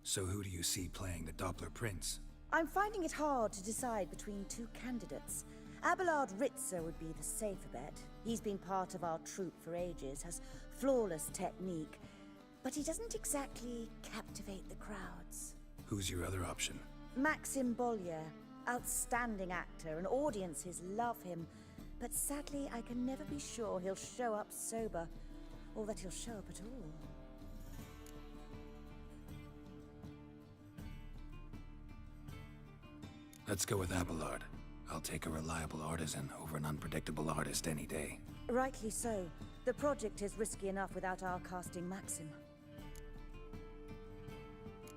So who do you see playing the Doppler Prince? I'm finding it hard to decide between two candidates. Abelard Ritzer would be the safer bet. He's been part of our troupe for ages, has flawless technique, but he doesn't exactly captivate the crowds. Who's your other option? Maxim Bollier, outstanding actor, and audiences love him, but sadly I can never be sure he'll show up sober, or that he'll show up at all. Let's go with Abelard. I'll take a reliable artisan over an unpredictable artist any day. Rightly so. The project is risky enough without our casting Maxim.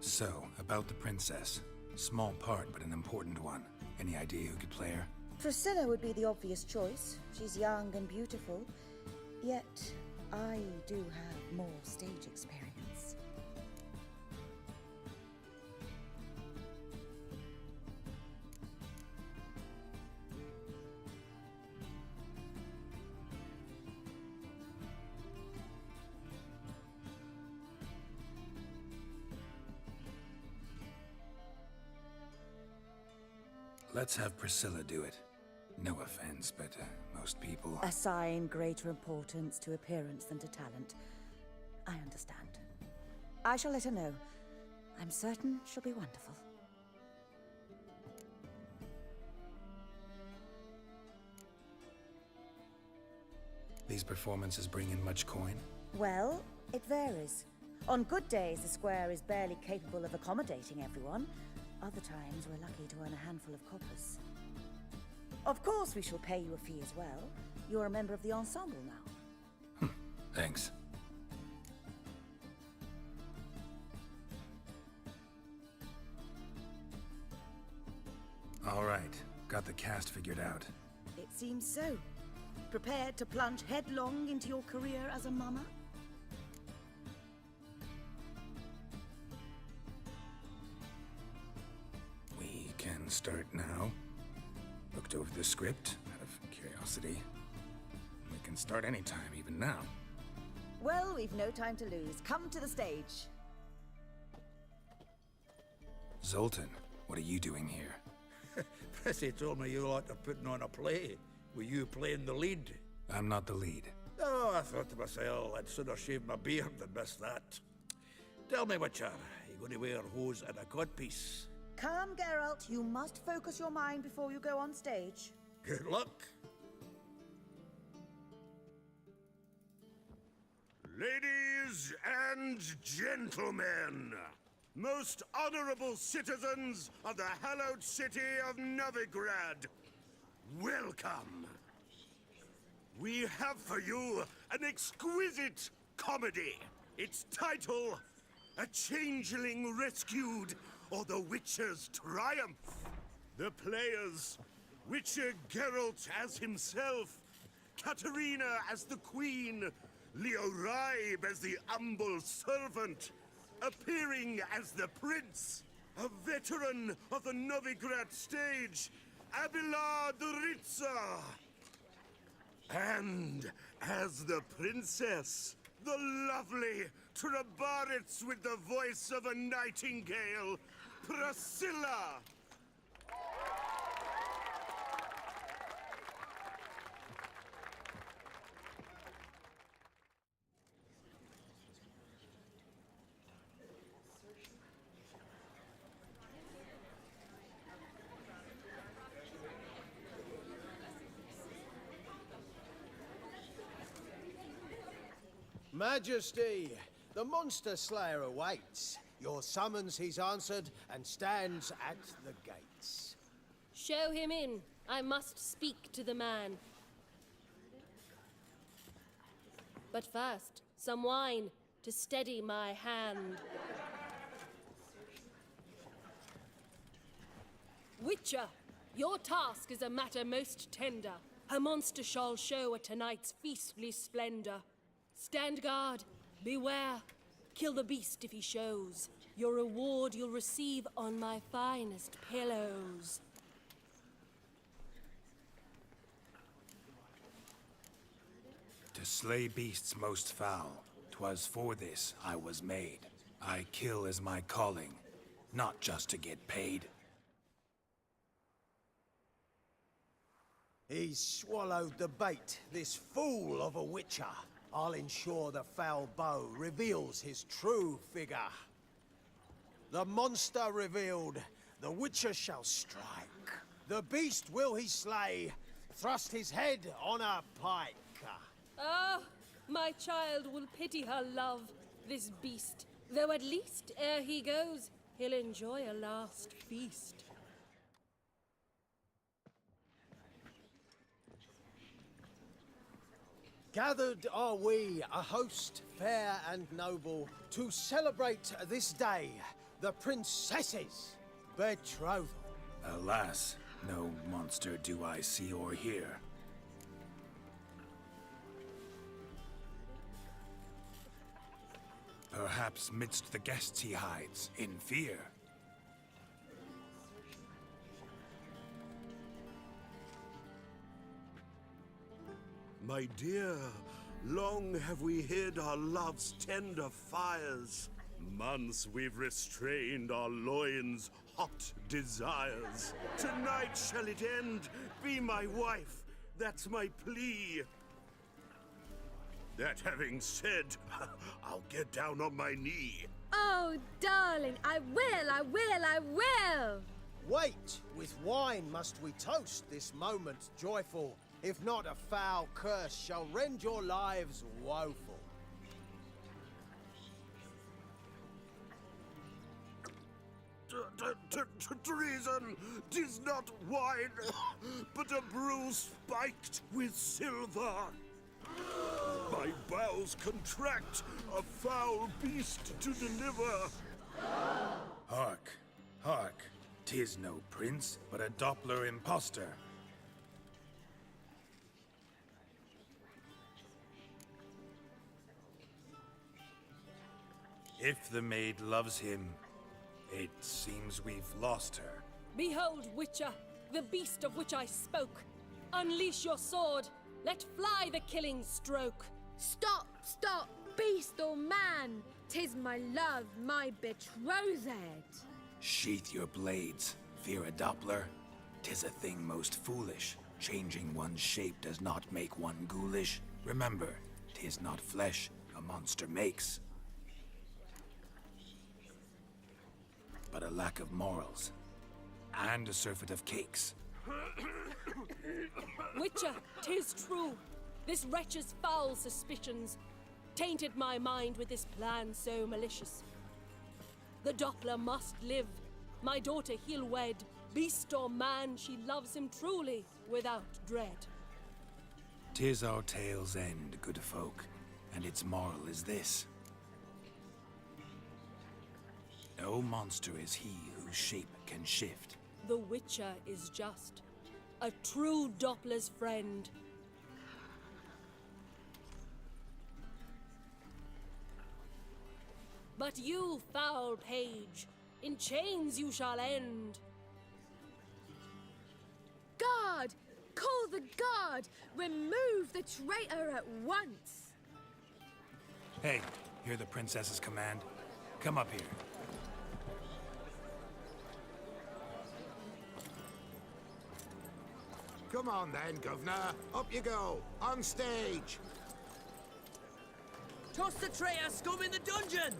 So, about the princess. Small part, but an important one. Any idea who could play her? Priscilla would be the obvious choice. She's young and beautiful. Yet, I do have more stage experience. Let's have Priscilla do it. No offense, but most people... Assign greater importance to appearance than to talent. I understand. I shall let her know. I'm certain she'll be wonderful. These performances bring in much coin? Well, it varies. On good days, the square is barely capable of accommodating everyone. Other times, we're lucky to earn a handful of coppers. Of course, we shall pay you a fee as well. You're a member of the ensemble now. Thanks. All right, got the cast figured out. It seems so. Prepared to plunge headlong into your career as a mama? We can start now. Looked over the script out of curiosity. We can start anytime, even now. Well, we've no time to lose. Come to the stage. Zoltan, what are you doing here? Prissy told me you like to putting on a play. Were you playing the lead? I'm not the lead. Oh, I thought to myself, I'd sooner shave my beard than miss that. Tell me, Witcher, you going to wear hose and a codpiece? Come, Geralt. You must focus your mind before you go on stage. Good luck. Ladies and gentlemen, most honorable citizens of the hallowed city of Novigrad, welcome. We have for you an exquisite comedy. Its title, A Changeling Rescued, or The Witcher's Triumph. The players, Witcher Geralt as himself, Katarina as the Queen, Leo Raib as the humble servant, appearing as the Prince, a veteran of the Novigrad stage, Abelard Ritza. And as the Princess, the lovely Trabaritz with the voice of a nightingale, Priscilla. Majesty, the Monster Slayer awaits. Your summons he's answered and stands at the gates. Show him in. I must speak to the man. But first, some wine to steady my hand. Witcher, your task is a matter most tender. Her monster shall show at tonight's feastly splendor. Stand guard, beware, kill the beast if he shows. Your reward you'll receive on my finest pillows. To slay beasts most foul, 'twas for this I was made. I kill as my calling, not just to get paid. He's swallowed the bait, this fool of a Witcher. I'll ensure the foul bow reveals his true figure. The monster revealed, the Witcher shall strike. The beast will he slay, thrust his head on a pike. Ah, my child will pity her love, this beast. Though at least, ere he goes, he'll enjoy a last feast. Gathered are we, a host fair and noble, to celebrate this day, the princess's betrothal. Alas, no monster do I see or hear. Perhaps midst the guests he hides, in fear. My dear, long have we hid our love's tender fires. Months we've restrained our loins' hot desires. Tonight shall it end? Be my wife, that's my plea. That having said, I'll get down on my knee. Oh, darling, I will! Wait! With wine must we toast this moment joyful. If not, a foul curse shall rend your lives woeful. Treason! 'Tis not wine, but a brew spiked with silver. My bowels contract, a foul beast to deliver. Hark, hark. 'Tis no prince, but a Doppler impostor. If the maid loves him, it seems we've lost her. Behold, Witcher, the beast of which I spoke. Unleash your sword. Let fly the killing stroke. Stop, stop, beast or man! 'Tis my love, my betrothed. Sheath your blades, fear a Doppler. 'Tis a thing most foolish. Changing one's shape does not make one ghoulish. Remember, 'tis not flesh a monster makes, but a lack of morals, and a surfeit of cakes. Witcher, 'tis true. This wretch's foul suspicions tainted my mind with this plan so malicious. The Doppler must live. My daughter he'll wed. Beast or man, she loves him truly, without dread. 'Tis our tale's end, good folk, and its moral is this. No monster is he whose shape can shift. The Witcher is just. A true Doppler's friend. But you, foul page, in chains you shall end. Guard! Call the guard! Remove the traitor at once! Hey, hear the princess's command? Come up here. Come on then, Governor. Up you go. On stage. Toss the traitor scum in the dungeon!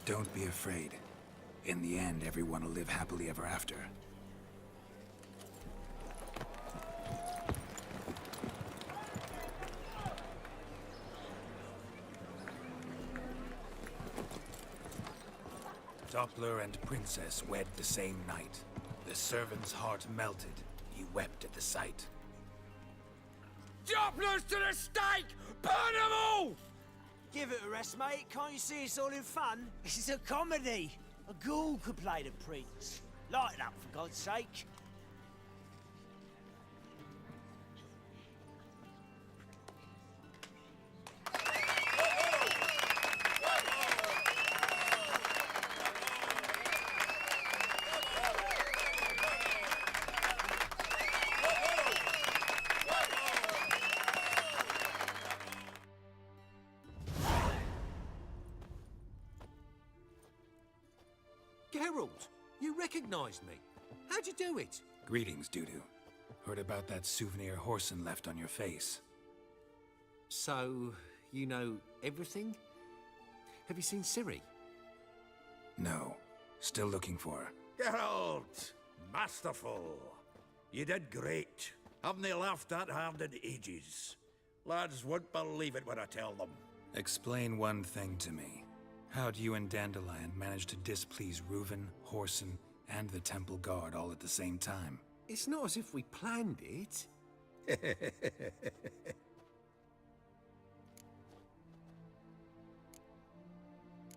Don't be afraid. In the end, everyone will live happily ever after. Doppler and princess wed the same night. The servant's heart melted. He wept at the sight. Dopplers to the stake! Burn them all! Give it a rest, mate. Can't you see it's all in fun? This is a comedy. A ghoul could play the prince. Lighten up, for God's sake. Geralt, you recognized me. How'd you do it? Greetings, Dudu. Heard about that souvenir Whoreson left on your face. So, you know everything? Have you seen Ciri? No. Still looking for her. Geralt! Masterful! You did great. Haven't they laughed that hard in ages? Lads won't believe it when I tell them. Explain one thing to me. How'd you and Dandelion manage to displease Reuven, Whoreson, and the Temple Guard all at the same time? It's not as if we planned it.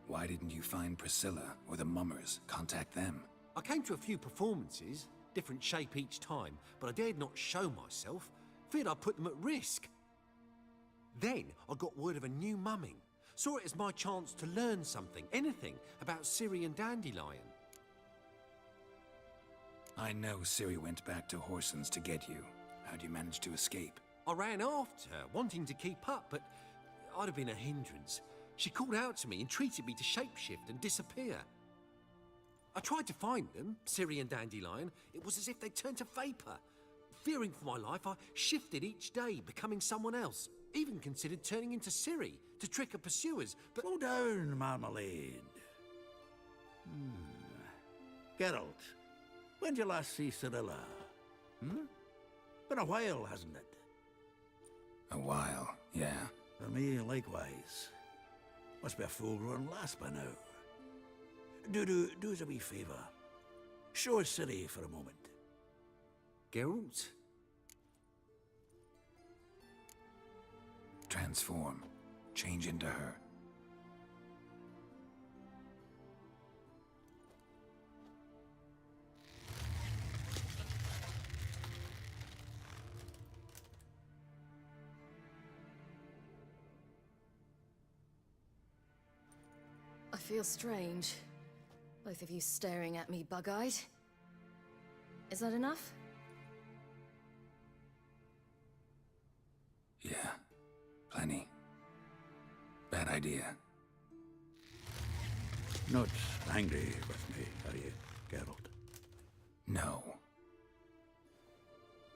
Why didn't you find Priscilla or the Mummers? Contact them. I came to a few performances, different shape each time, but I dared not show myself. Feared I'd put them at risk. Then I got word of a new mumming. Saw it as my chance to learn something, anything, about Ciri and Dandelion. I know Ciri went back to Horson's to get you. How'd you manage to escape? I ran after her, wanting to keep up, but I'd have been a hindrance. She called out to me, entreated me to shapeshift and disappear. I tried to find them, Ciri and Dandelion. It was as if they turned to vapour. Fearing for my life, I shifted each day, becoming someone else. Even considered turning into Ciri to trick her pursuers, but... Slow down, Marmalade. Geralt, when did you last see Cirilla? Been a while, hasn't it? A while, yeah. For me, likewise. Must be a full-grown lass by now. Do us a wee favour. Show us Ciri for a moment. Geralt? Transform. Change into her. I feel strange. Both of you staring at me bug-eyed. Is that enough? Yeah. Plenty. Bad idea. Not angry with me, are you, Geralt? No.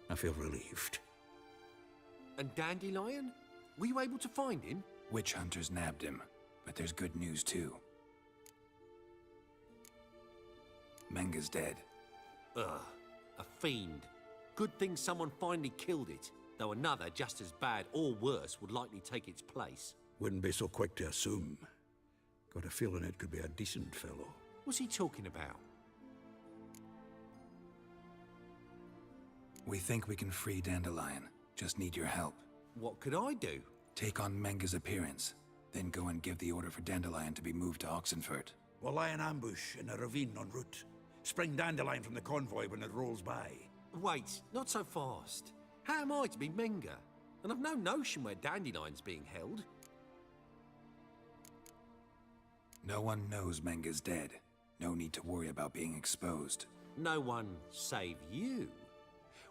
I feel relieved. And Dandelion? Were you able to find him? Witch hunters nabbed him, but there's good news too. Menga's dead. Ugh, a fiend. Good thing someone finally killed it, though another just as bad or worse would likely take its place. Wouldn't be so quick to assume. Got a feeling it could be a decent fellow. What's he talking about? We think we can free Dandelion. Just need your help. What could I do? Take on Menga's appearance, then go and give the order for Dandelion to be moved to Oxenfurt. We'll lie in ambush in a ravine en route. Spring Dandelion from the convoy when it rolls by. Wait, not so fast. How am I to be Menga? And I've no notion where Dandelion's being held. No one knows Menga's dead. No need to worry about being exposed. No one save you?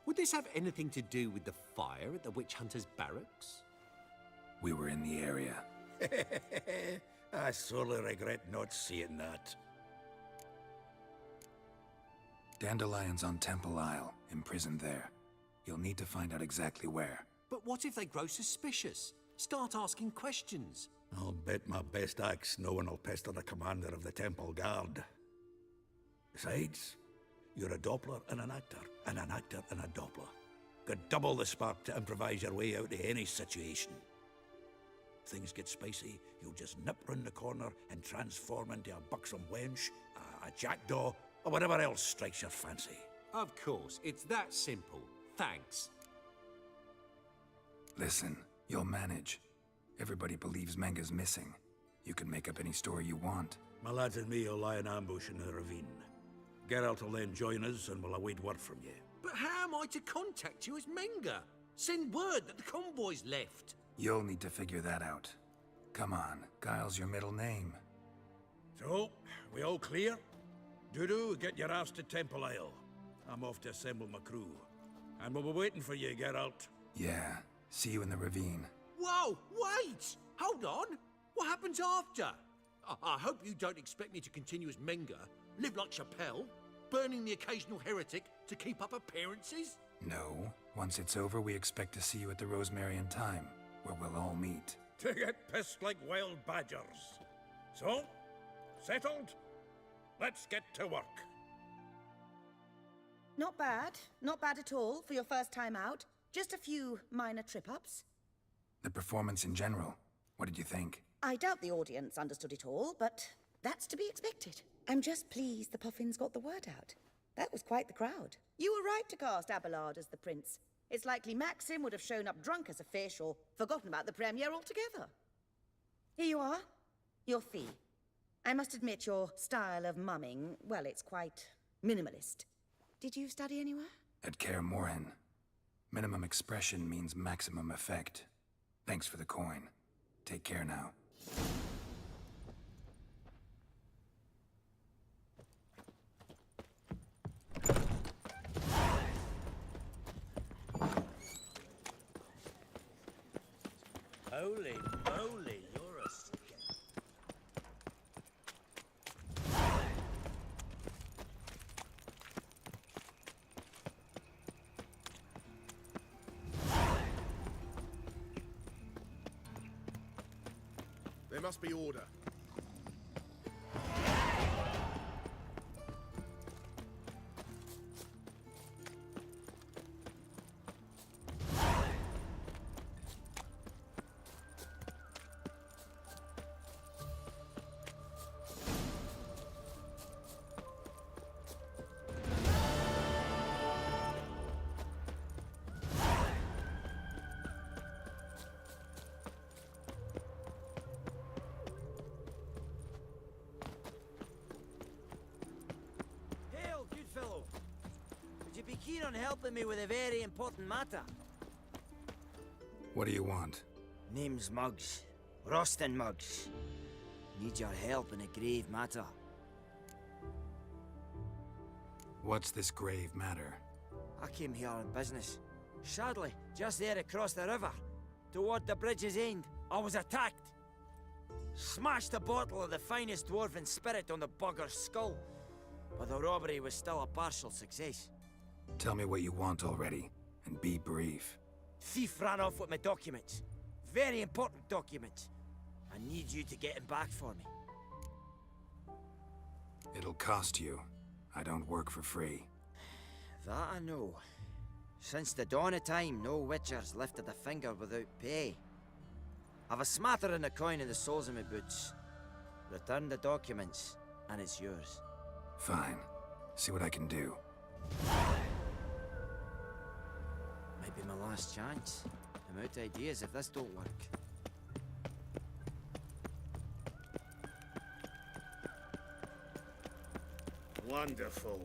Would this have anything to do with the fire at the Witch Hunters' barracks? We were in the area. I sorely regret not seeing that. Dandelion's on Temple Isle, imprisoned there. You'll need to find out exactly where. But what if they grow suspicious? Start asking questions? I'll bet my best axe no one will pester the commander of the Temple Guard. Besides, you're a Doppler and an actor and a Doppler. Got double the spark to improvise your way out of any situation. Things get spicy, you'll just nip round the corner and transform into a buxom wench, a jackdaw, or whatever else strikes your fancy. Of course, it's that simple. Thanks. Listen, you'll manage. Everybody believes Menga's missing. You can make up any story you want. My lads and me will lie in ambush in the ravine. Geralt will then join us and we'll await word from you. But how am I to contact you as Menga? Send word that the convoy's left. You'll need to figure that out. Come on, Guile's your middle name. So, we all clear? Dudu, get your ass to Temple Isle. I'm off to assemble my crew. And we'll be waiting for you, Geralt. Yeah, see you in the ravine. Whoa, wait! Hold on! What happens after? I hope you don't expect me to continue as Menga, live like Chappelle, burning the occasional heretic to keep up appearances? No. Once it's over, we expect to see you at the Rosemarian Time, where we'll all meet. To get pissed like wild badgers. So, settled? Let's get to work. Not bad. Not bad at all for your first time out. Just a few minor trip-ups. The performance in general, what did you think? I doubt the audience understood it all, but that's to be expected. I'm just pleased the Puffins got the word out. That was quite the crowd. You were right to cast Abelard as the prince. It's likely Maxim would have shown up drunk as a fish or forgotten about the premiere altogether. Here you are. Your fee. I must admit your style of mumming, well, it's quite minimalist. Did you study anywhere? At Kaer Morhen. Minimum expression means maximum effect. Thanks for the coin. Take care now. Holy moly, you're a There must be order. Hail, good fellow. Would you be keen on helping me with a very important matter? What do you want? Name's Muggs. Rostin Muggs. Need your help in a grave matter. What's this grave matter? I came here on business. Sadly, just there across the river, toward the bridge's end, I was attacked. Smashed a bottle of the finest dwarven spirit on the bugger's skull. But the robbery was still a partial success. Tell me what you want already, and be brief. Thief ran off with my documents. Very important documents. I need you to get him back for me. It'll cost you. I don't work for free. That I know. Since the dawn of time, no witcher's lifted a finger without pay. I've a smattering of coin in the soles of my boots. Return the documents, and it's yours. Fine. See what I can do. Might be my last chance. I'm out of ideas if this don't work. Wonderful.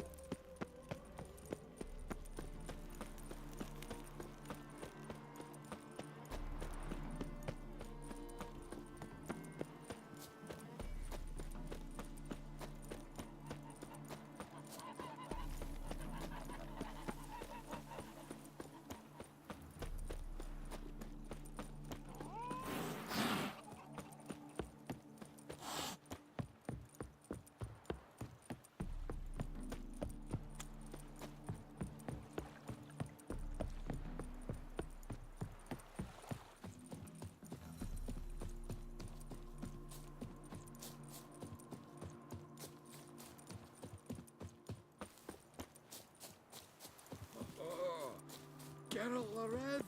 Geralt Larev.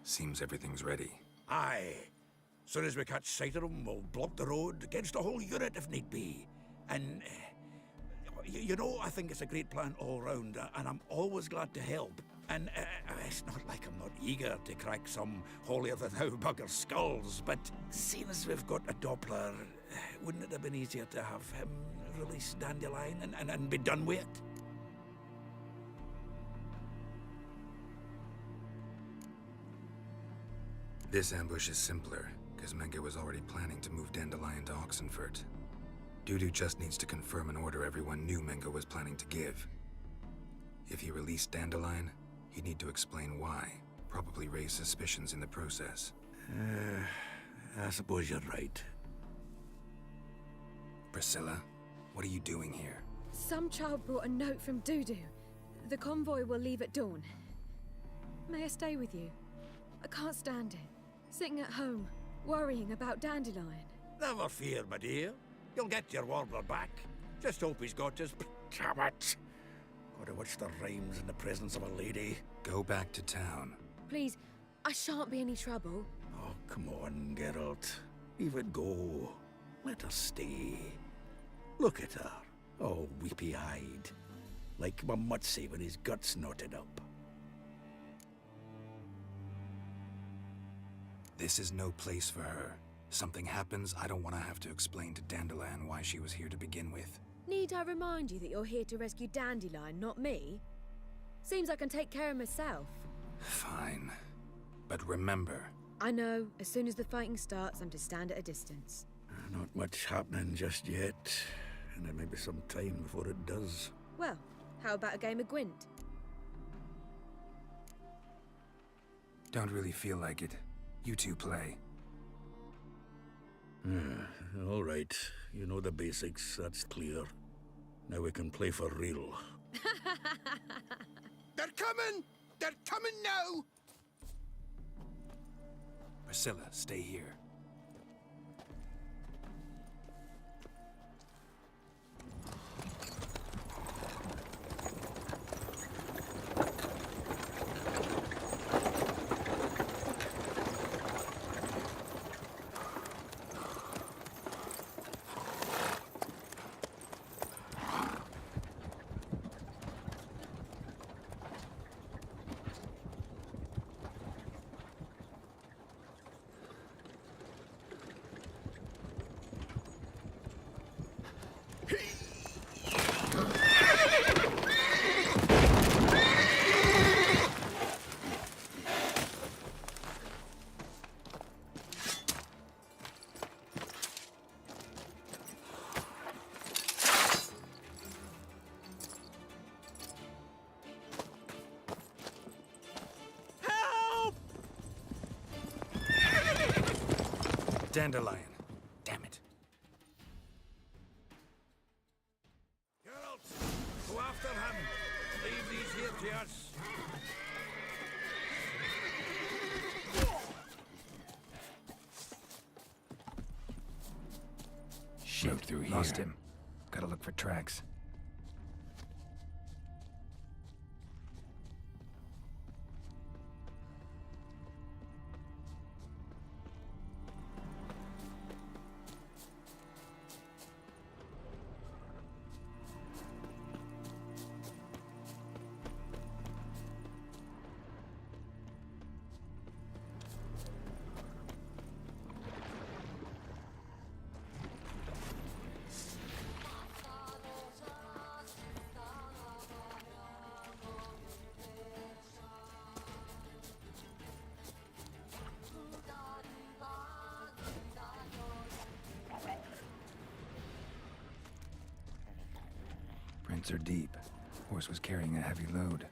Seems everything's ready. Aye. Soon as we catch sight of them, we'll block the road against the whole unit if need be. And, you know, I think it's a great plan all round, and I'm always glad to help. And it's not like I'm not eager to crack some holier-than-thou bugger's skulls, but seeing as we've got a Doppler, wouldn't it have been easier to have him release Dandelion and be done with it? This ambush is simpler, because Menge was already planning to move Dandelion to Oxenfurt. Dudu just needs to confirm an order everyone knew Menge was planning to give. If he released Dandelion, he'd need to explain why, probably raise suspicions in the process. I suppose you're right. Priscilla, what are you doing here? Some child brought a note from Dudu. The convoy will leave at dawn. May I stay with you? I can't stand it. Sitting at home, worrying about Dandelion. Never fear, my dear. You'll get your warbler back. Just hope he's got his... Damn it! Gotta watch the rhymes in the presence of a lady. Go back to town. Please, I shan't be any trouble. Oh, come on, Geralt. Leave it go. Let her stay. Look at her, all weepy-eyed. Like my Mutsy when his guts knotted up. This is no place for her. Something happens, I don't want to have to explain to Dandelion why she was here to begin with. Need I remind you that you're here to rescue Dandelion, not me? Seems I can take care of myself. Fine. But remember... I know. As soon as the fighting starts, I'm to stand at a distance. Not much happening just yet. And there may be some time before it does. Well, how about a game of Gwent? Don't really feel like it. You two play. All right. You know the basics, that's clear. Now we can play for real. They're coming! They're coming now! Priscilla, stay here. Dandelion. Damn it. Geralt, go after him. Leave these here to us. Shit, moved through here. Lost him. Gotta look for tracks. Prints are deep. Horse was carrying a heavy load.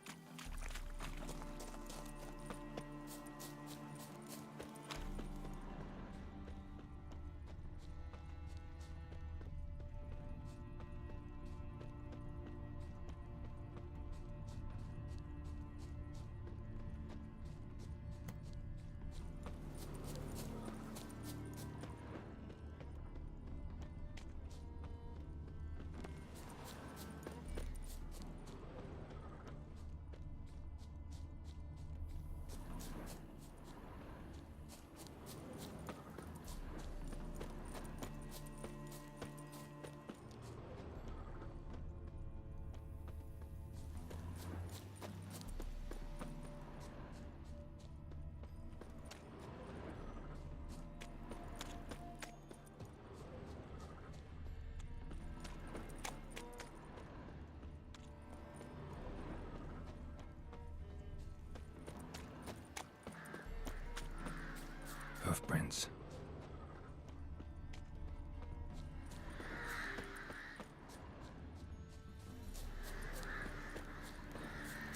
Hoofprints.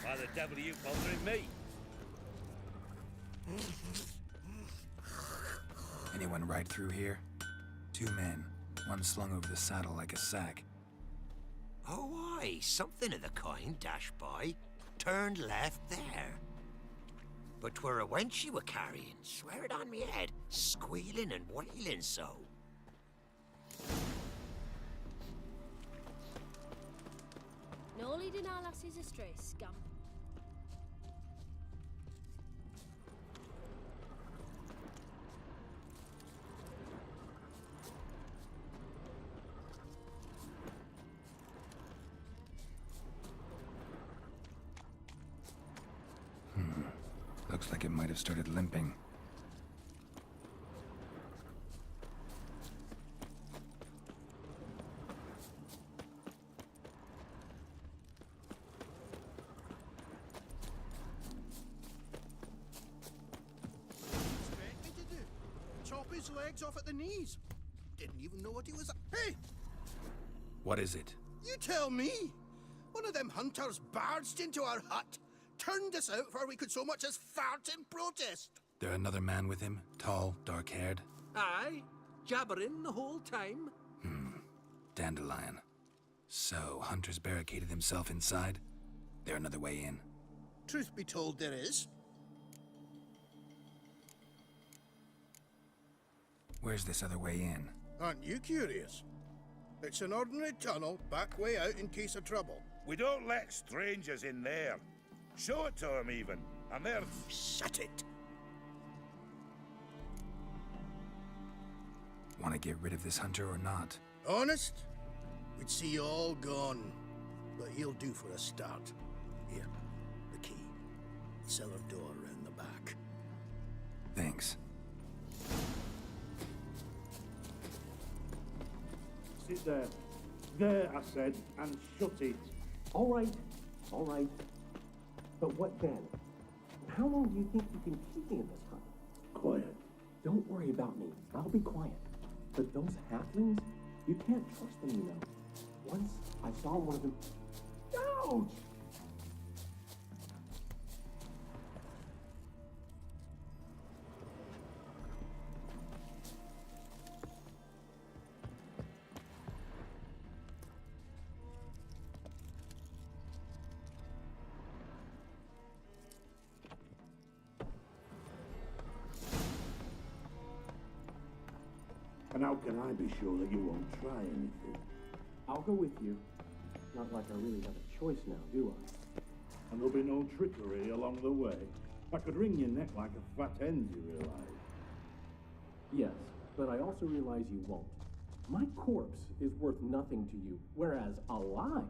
Why the devil are you bothering me? Anyone ride through here? 2 men. One slung over the saddle like a sack. Oh, aye, something of the kind dashed by. Turned left there. But 'twere a wench you were carrying, swear it on me head, squealing and wailing so. No leading our lassies astray, scamp. Looks like it might have started limping. his legs off at the knees. Didn't even know what he was. Hey! What is it? You tell me! One of them hunters barged into our hut, turned us out before we could so much as fart in protest. There another man with him? Tall, dark-haired? Aye, jabbering the whole time. Dandelion. So, Hunter's barricaded himself inside? There another way in? Truth be told, there is. Where's this other way in? Aren't you curious? It's an ordinary tunnel, back way out in case of trouble. We don't let strangers in there. Show it to them, even. And they're... Shut it! Want to get rid of this hunter or not? Honest? We'd see you all gone. But he'll do for a start. Here, the key. Cellar door round the back. Thanks. Sit there. There, I said, and shut it. All right. But what then? How long do you think you can keep me in this hut? Quiet. Don't worry about me. I'll be quiet. But those halflings, you can't trust them, you know. Once I saw one of them... Ouch! And how can I be sure that you won't try anything? I'll go with you. Not like I really have a choice now, do I? And there'll be no trickery along the way. I could wring your neck like a fat hen, do you realize? Yes, but I also realize you won't. My corpse is worth nothing to you, whereas alive,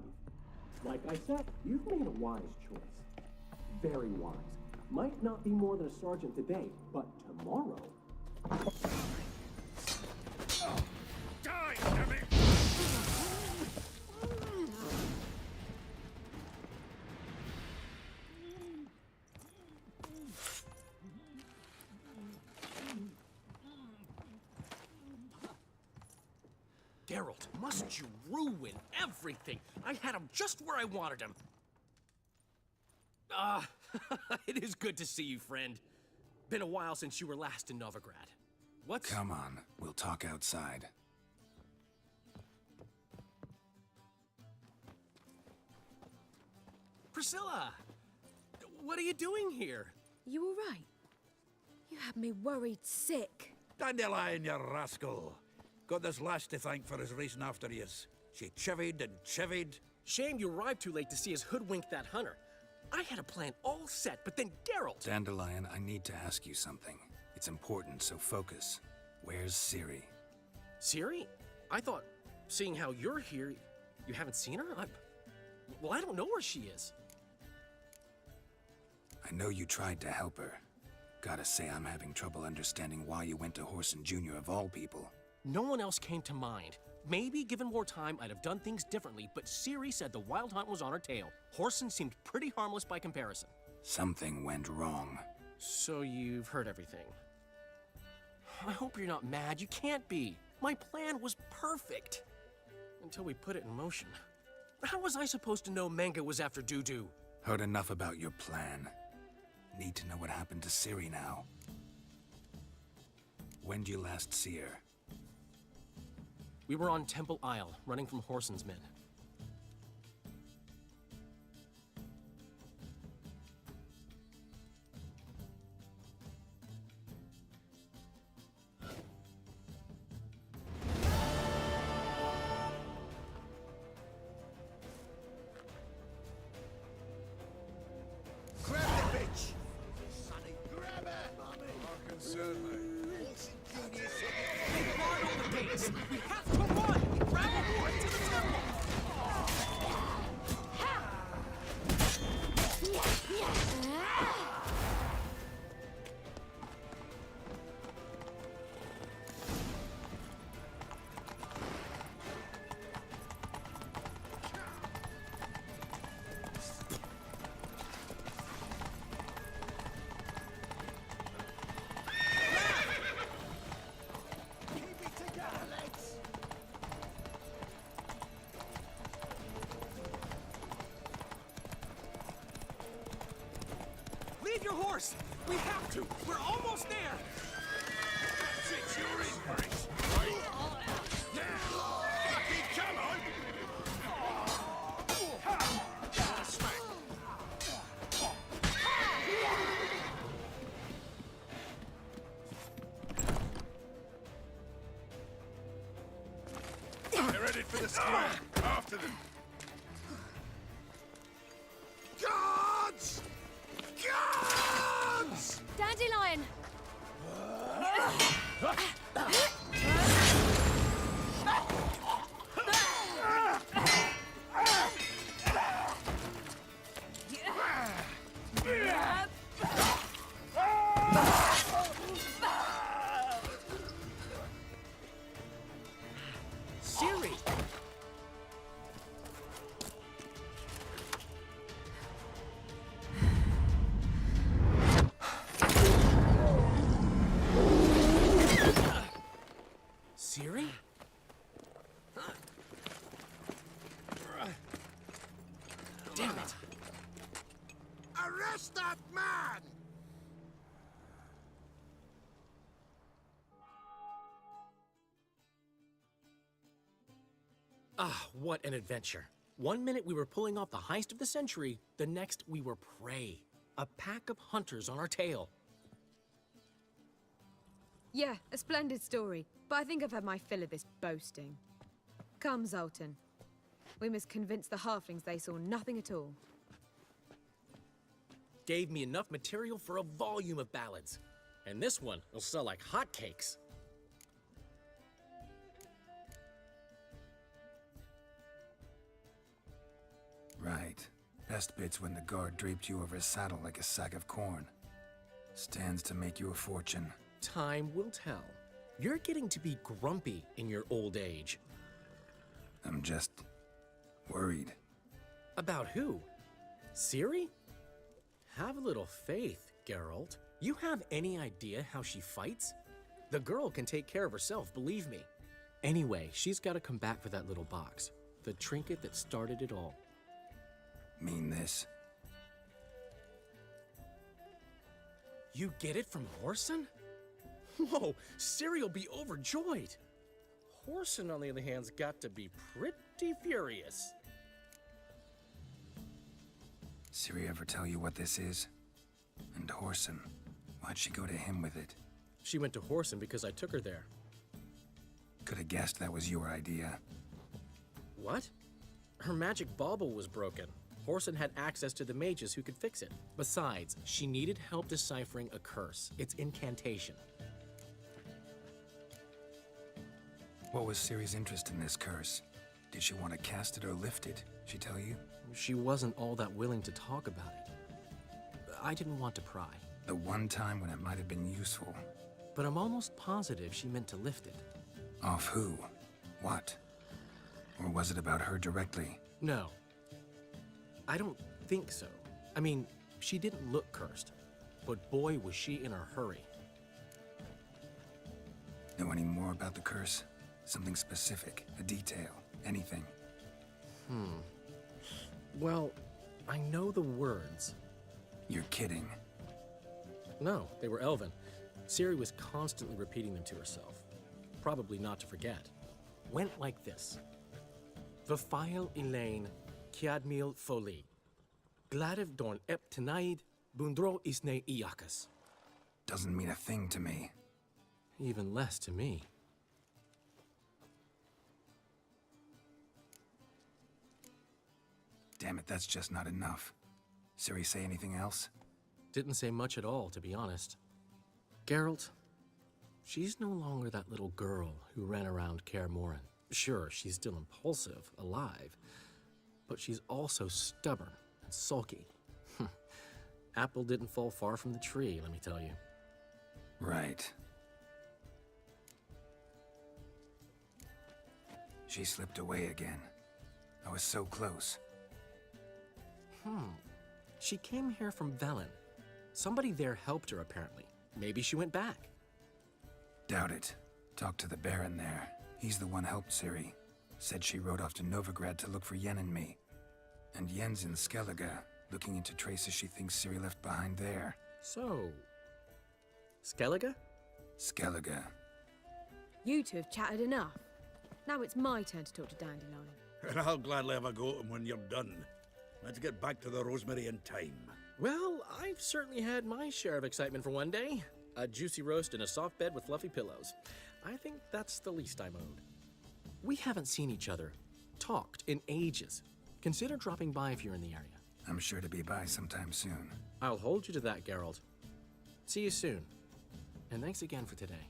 like I said, you've made a wise choice. Very wise. Might not be more than a sergeant today, but tomorrow... Die, damn it! Geralt, must you ruin everything? I had him just where I wanted him. It is good to see you, friend. Been a while since you were last in Novigrad. What's... Come on, we'll talk outside. Priscilla! What are you doing here? You all right? You had me worried sick. Dandelion, you rascal. Got this lass to thank for his racing after yous. She chivied and chivied. Shame you arrived too late to see us hoodwink that hunter. I had a plan all set, but then Geralt... Dandelion, I need to ask you something. It's important, so focus. Where's Ciri? Ciri? I thought, seeing how you're here, you haven't seen her? Well, I don't know where she is. I know you tried to help her. Gotta say, I'm having trouble understanding why you went to Whoreson Jr. of all people. No one else came to mind. Maybe, given more time, I'd have done things differently, but Ciri said the Wild Hunt was on her tail. Whoreson seemed pretty harmless by comparison. Something went wrong. So you've heard everything. I hope you're not mad. You can't be. My plan was perfect. Until we put it in motion. How was I supposed to know Manga was after Dudu? Heard enough about your plan. Need to know what happened to Ciri now. When'd you last see her? We were on Temple Isle, running from Whoreson's men. Grab the bitch! Sonny, grab her! Not concerned, mate. They barred all the gates! We have to run! Grab a horse to the temple! your horse! We have to! We're almost there! That's it, you're in for it, right? Now, fucking come on! Smack! They're headed for the square. After them. Guards! Guards! Dandelion! Ciri! Ciri? Damn it! Arrest that man! Ah, what an adventure. 1 minute we were pulling off the heist of the century, the next we were prey. A pack of hunters on our tail. Yeah, a splendid story, but I think I've had my fill of this boasting. Come, Zoltan. We must convince the halflings they saw nothing at all. Gave me enough material for a volume of ballads. And this one will sell like hotcakes. Right. Best bit's when the guard draped you over his saddle like a sack of corn. Stands to make you a fortune. Time will tell. You're getting to be grumpy in your old age. I'm just worried. About who? Ciri? Have a little faith, Geralt. You have any idea how she fights? The girl can take care of herself, believe me. Anyway, she's got to come back for that little box. The trinket that started it all. Mean this? You get it from Whoreson? Whoa, Ciri'll be overjoyed. Whoreson, on the other hand, has got to be pretty furious. Ciri ever tell you what this is? And Whoreson, why'd she go to him with it? She went to Whoreson because I took her there. Could have guessed that was your idea. What? Her magic bauble was broken. Whoreson had access to the mages who could fix it. Besides, she needed help deciphering a curse. It's incantation. What was Ciri's interest in this curse? Did she want to cast it or lift it? She tell you? She wasn't all that willing to talk about it. I didn't want to pry. The one time when it might have been useful. But I'm almost positive she meant to lift it. Off who? What? Or was it about her directly? No. I don't think so. I mean, she didn't look cursed. But boy, was she in a hurry. Know any more about the curse? Something specific, a detail, anything? Well, I know the words. You're kidding. No, they were Elven. Ciri was constantly repeating them to herself. Probably not to forget. Went like this. Vafile Elaine, Kiadmil Foli. Gladiv Dorn Ep Tenaid, Bundro Isne Iakas. Doesn't mean a thing to me. Even less to me. Damn it, that's just not enough. Ciri say anything else? Didn't say much at all, to be honest. Geralt, she's no longer that little girl who ran around Kaer Morhen. Sure, she's still impulsive, alive, but she's also stubborn and sulky. Apple didn't fall far from the tree, let me tell you. Right. She slipped away again. I was so close. She came here from Velen. Somebody there helped her, apparently. Maybe she went back. Doubt it. Talked to the Baron there. He's the one helped Ciri. Said she rode off to Novigrad to look for Yen and me. And Yen's in Skellige, looking into traces she thinks Ciri left behind there. So, Skellige? Skellige. You two have chatted enough. Now it's my turn to talk to Dandelion. And I'll gladly have a go at him when you're done. Let's get back to the Rosemary in time. Well, I've certainly had my share of excitement for one day. A juicy roast in a soft bed with fluffy pillows. I think that's the least I'm owed. We haven't seen each other, talked in ages. Consider dropping by if you're in the area. I'm sure to be by sometime soon. I'll hold you to that, Geralt. See you soon. And thanks again for today.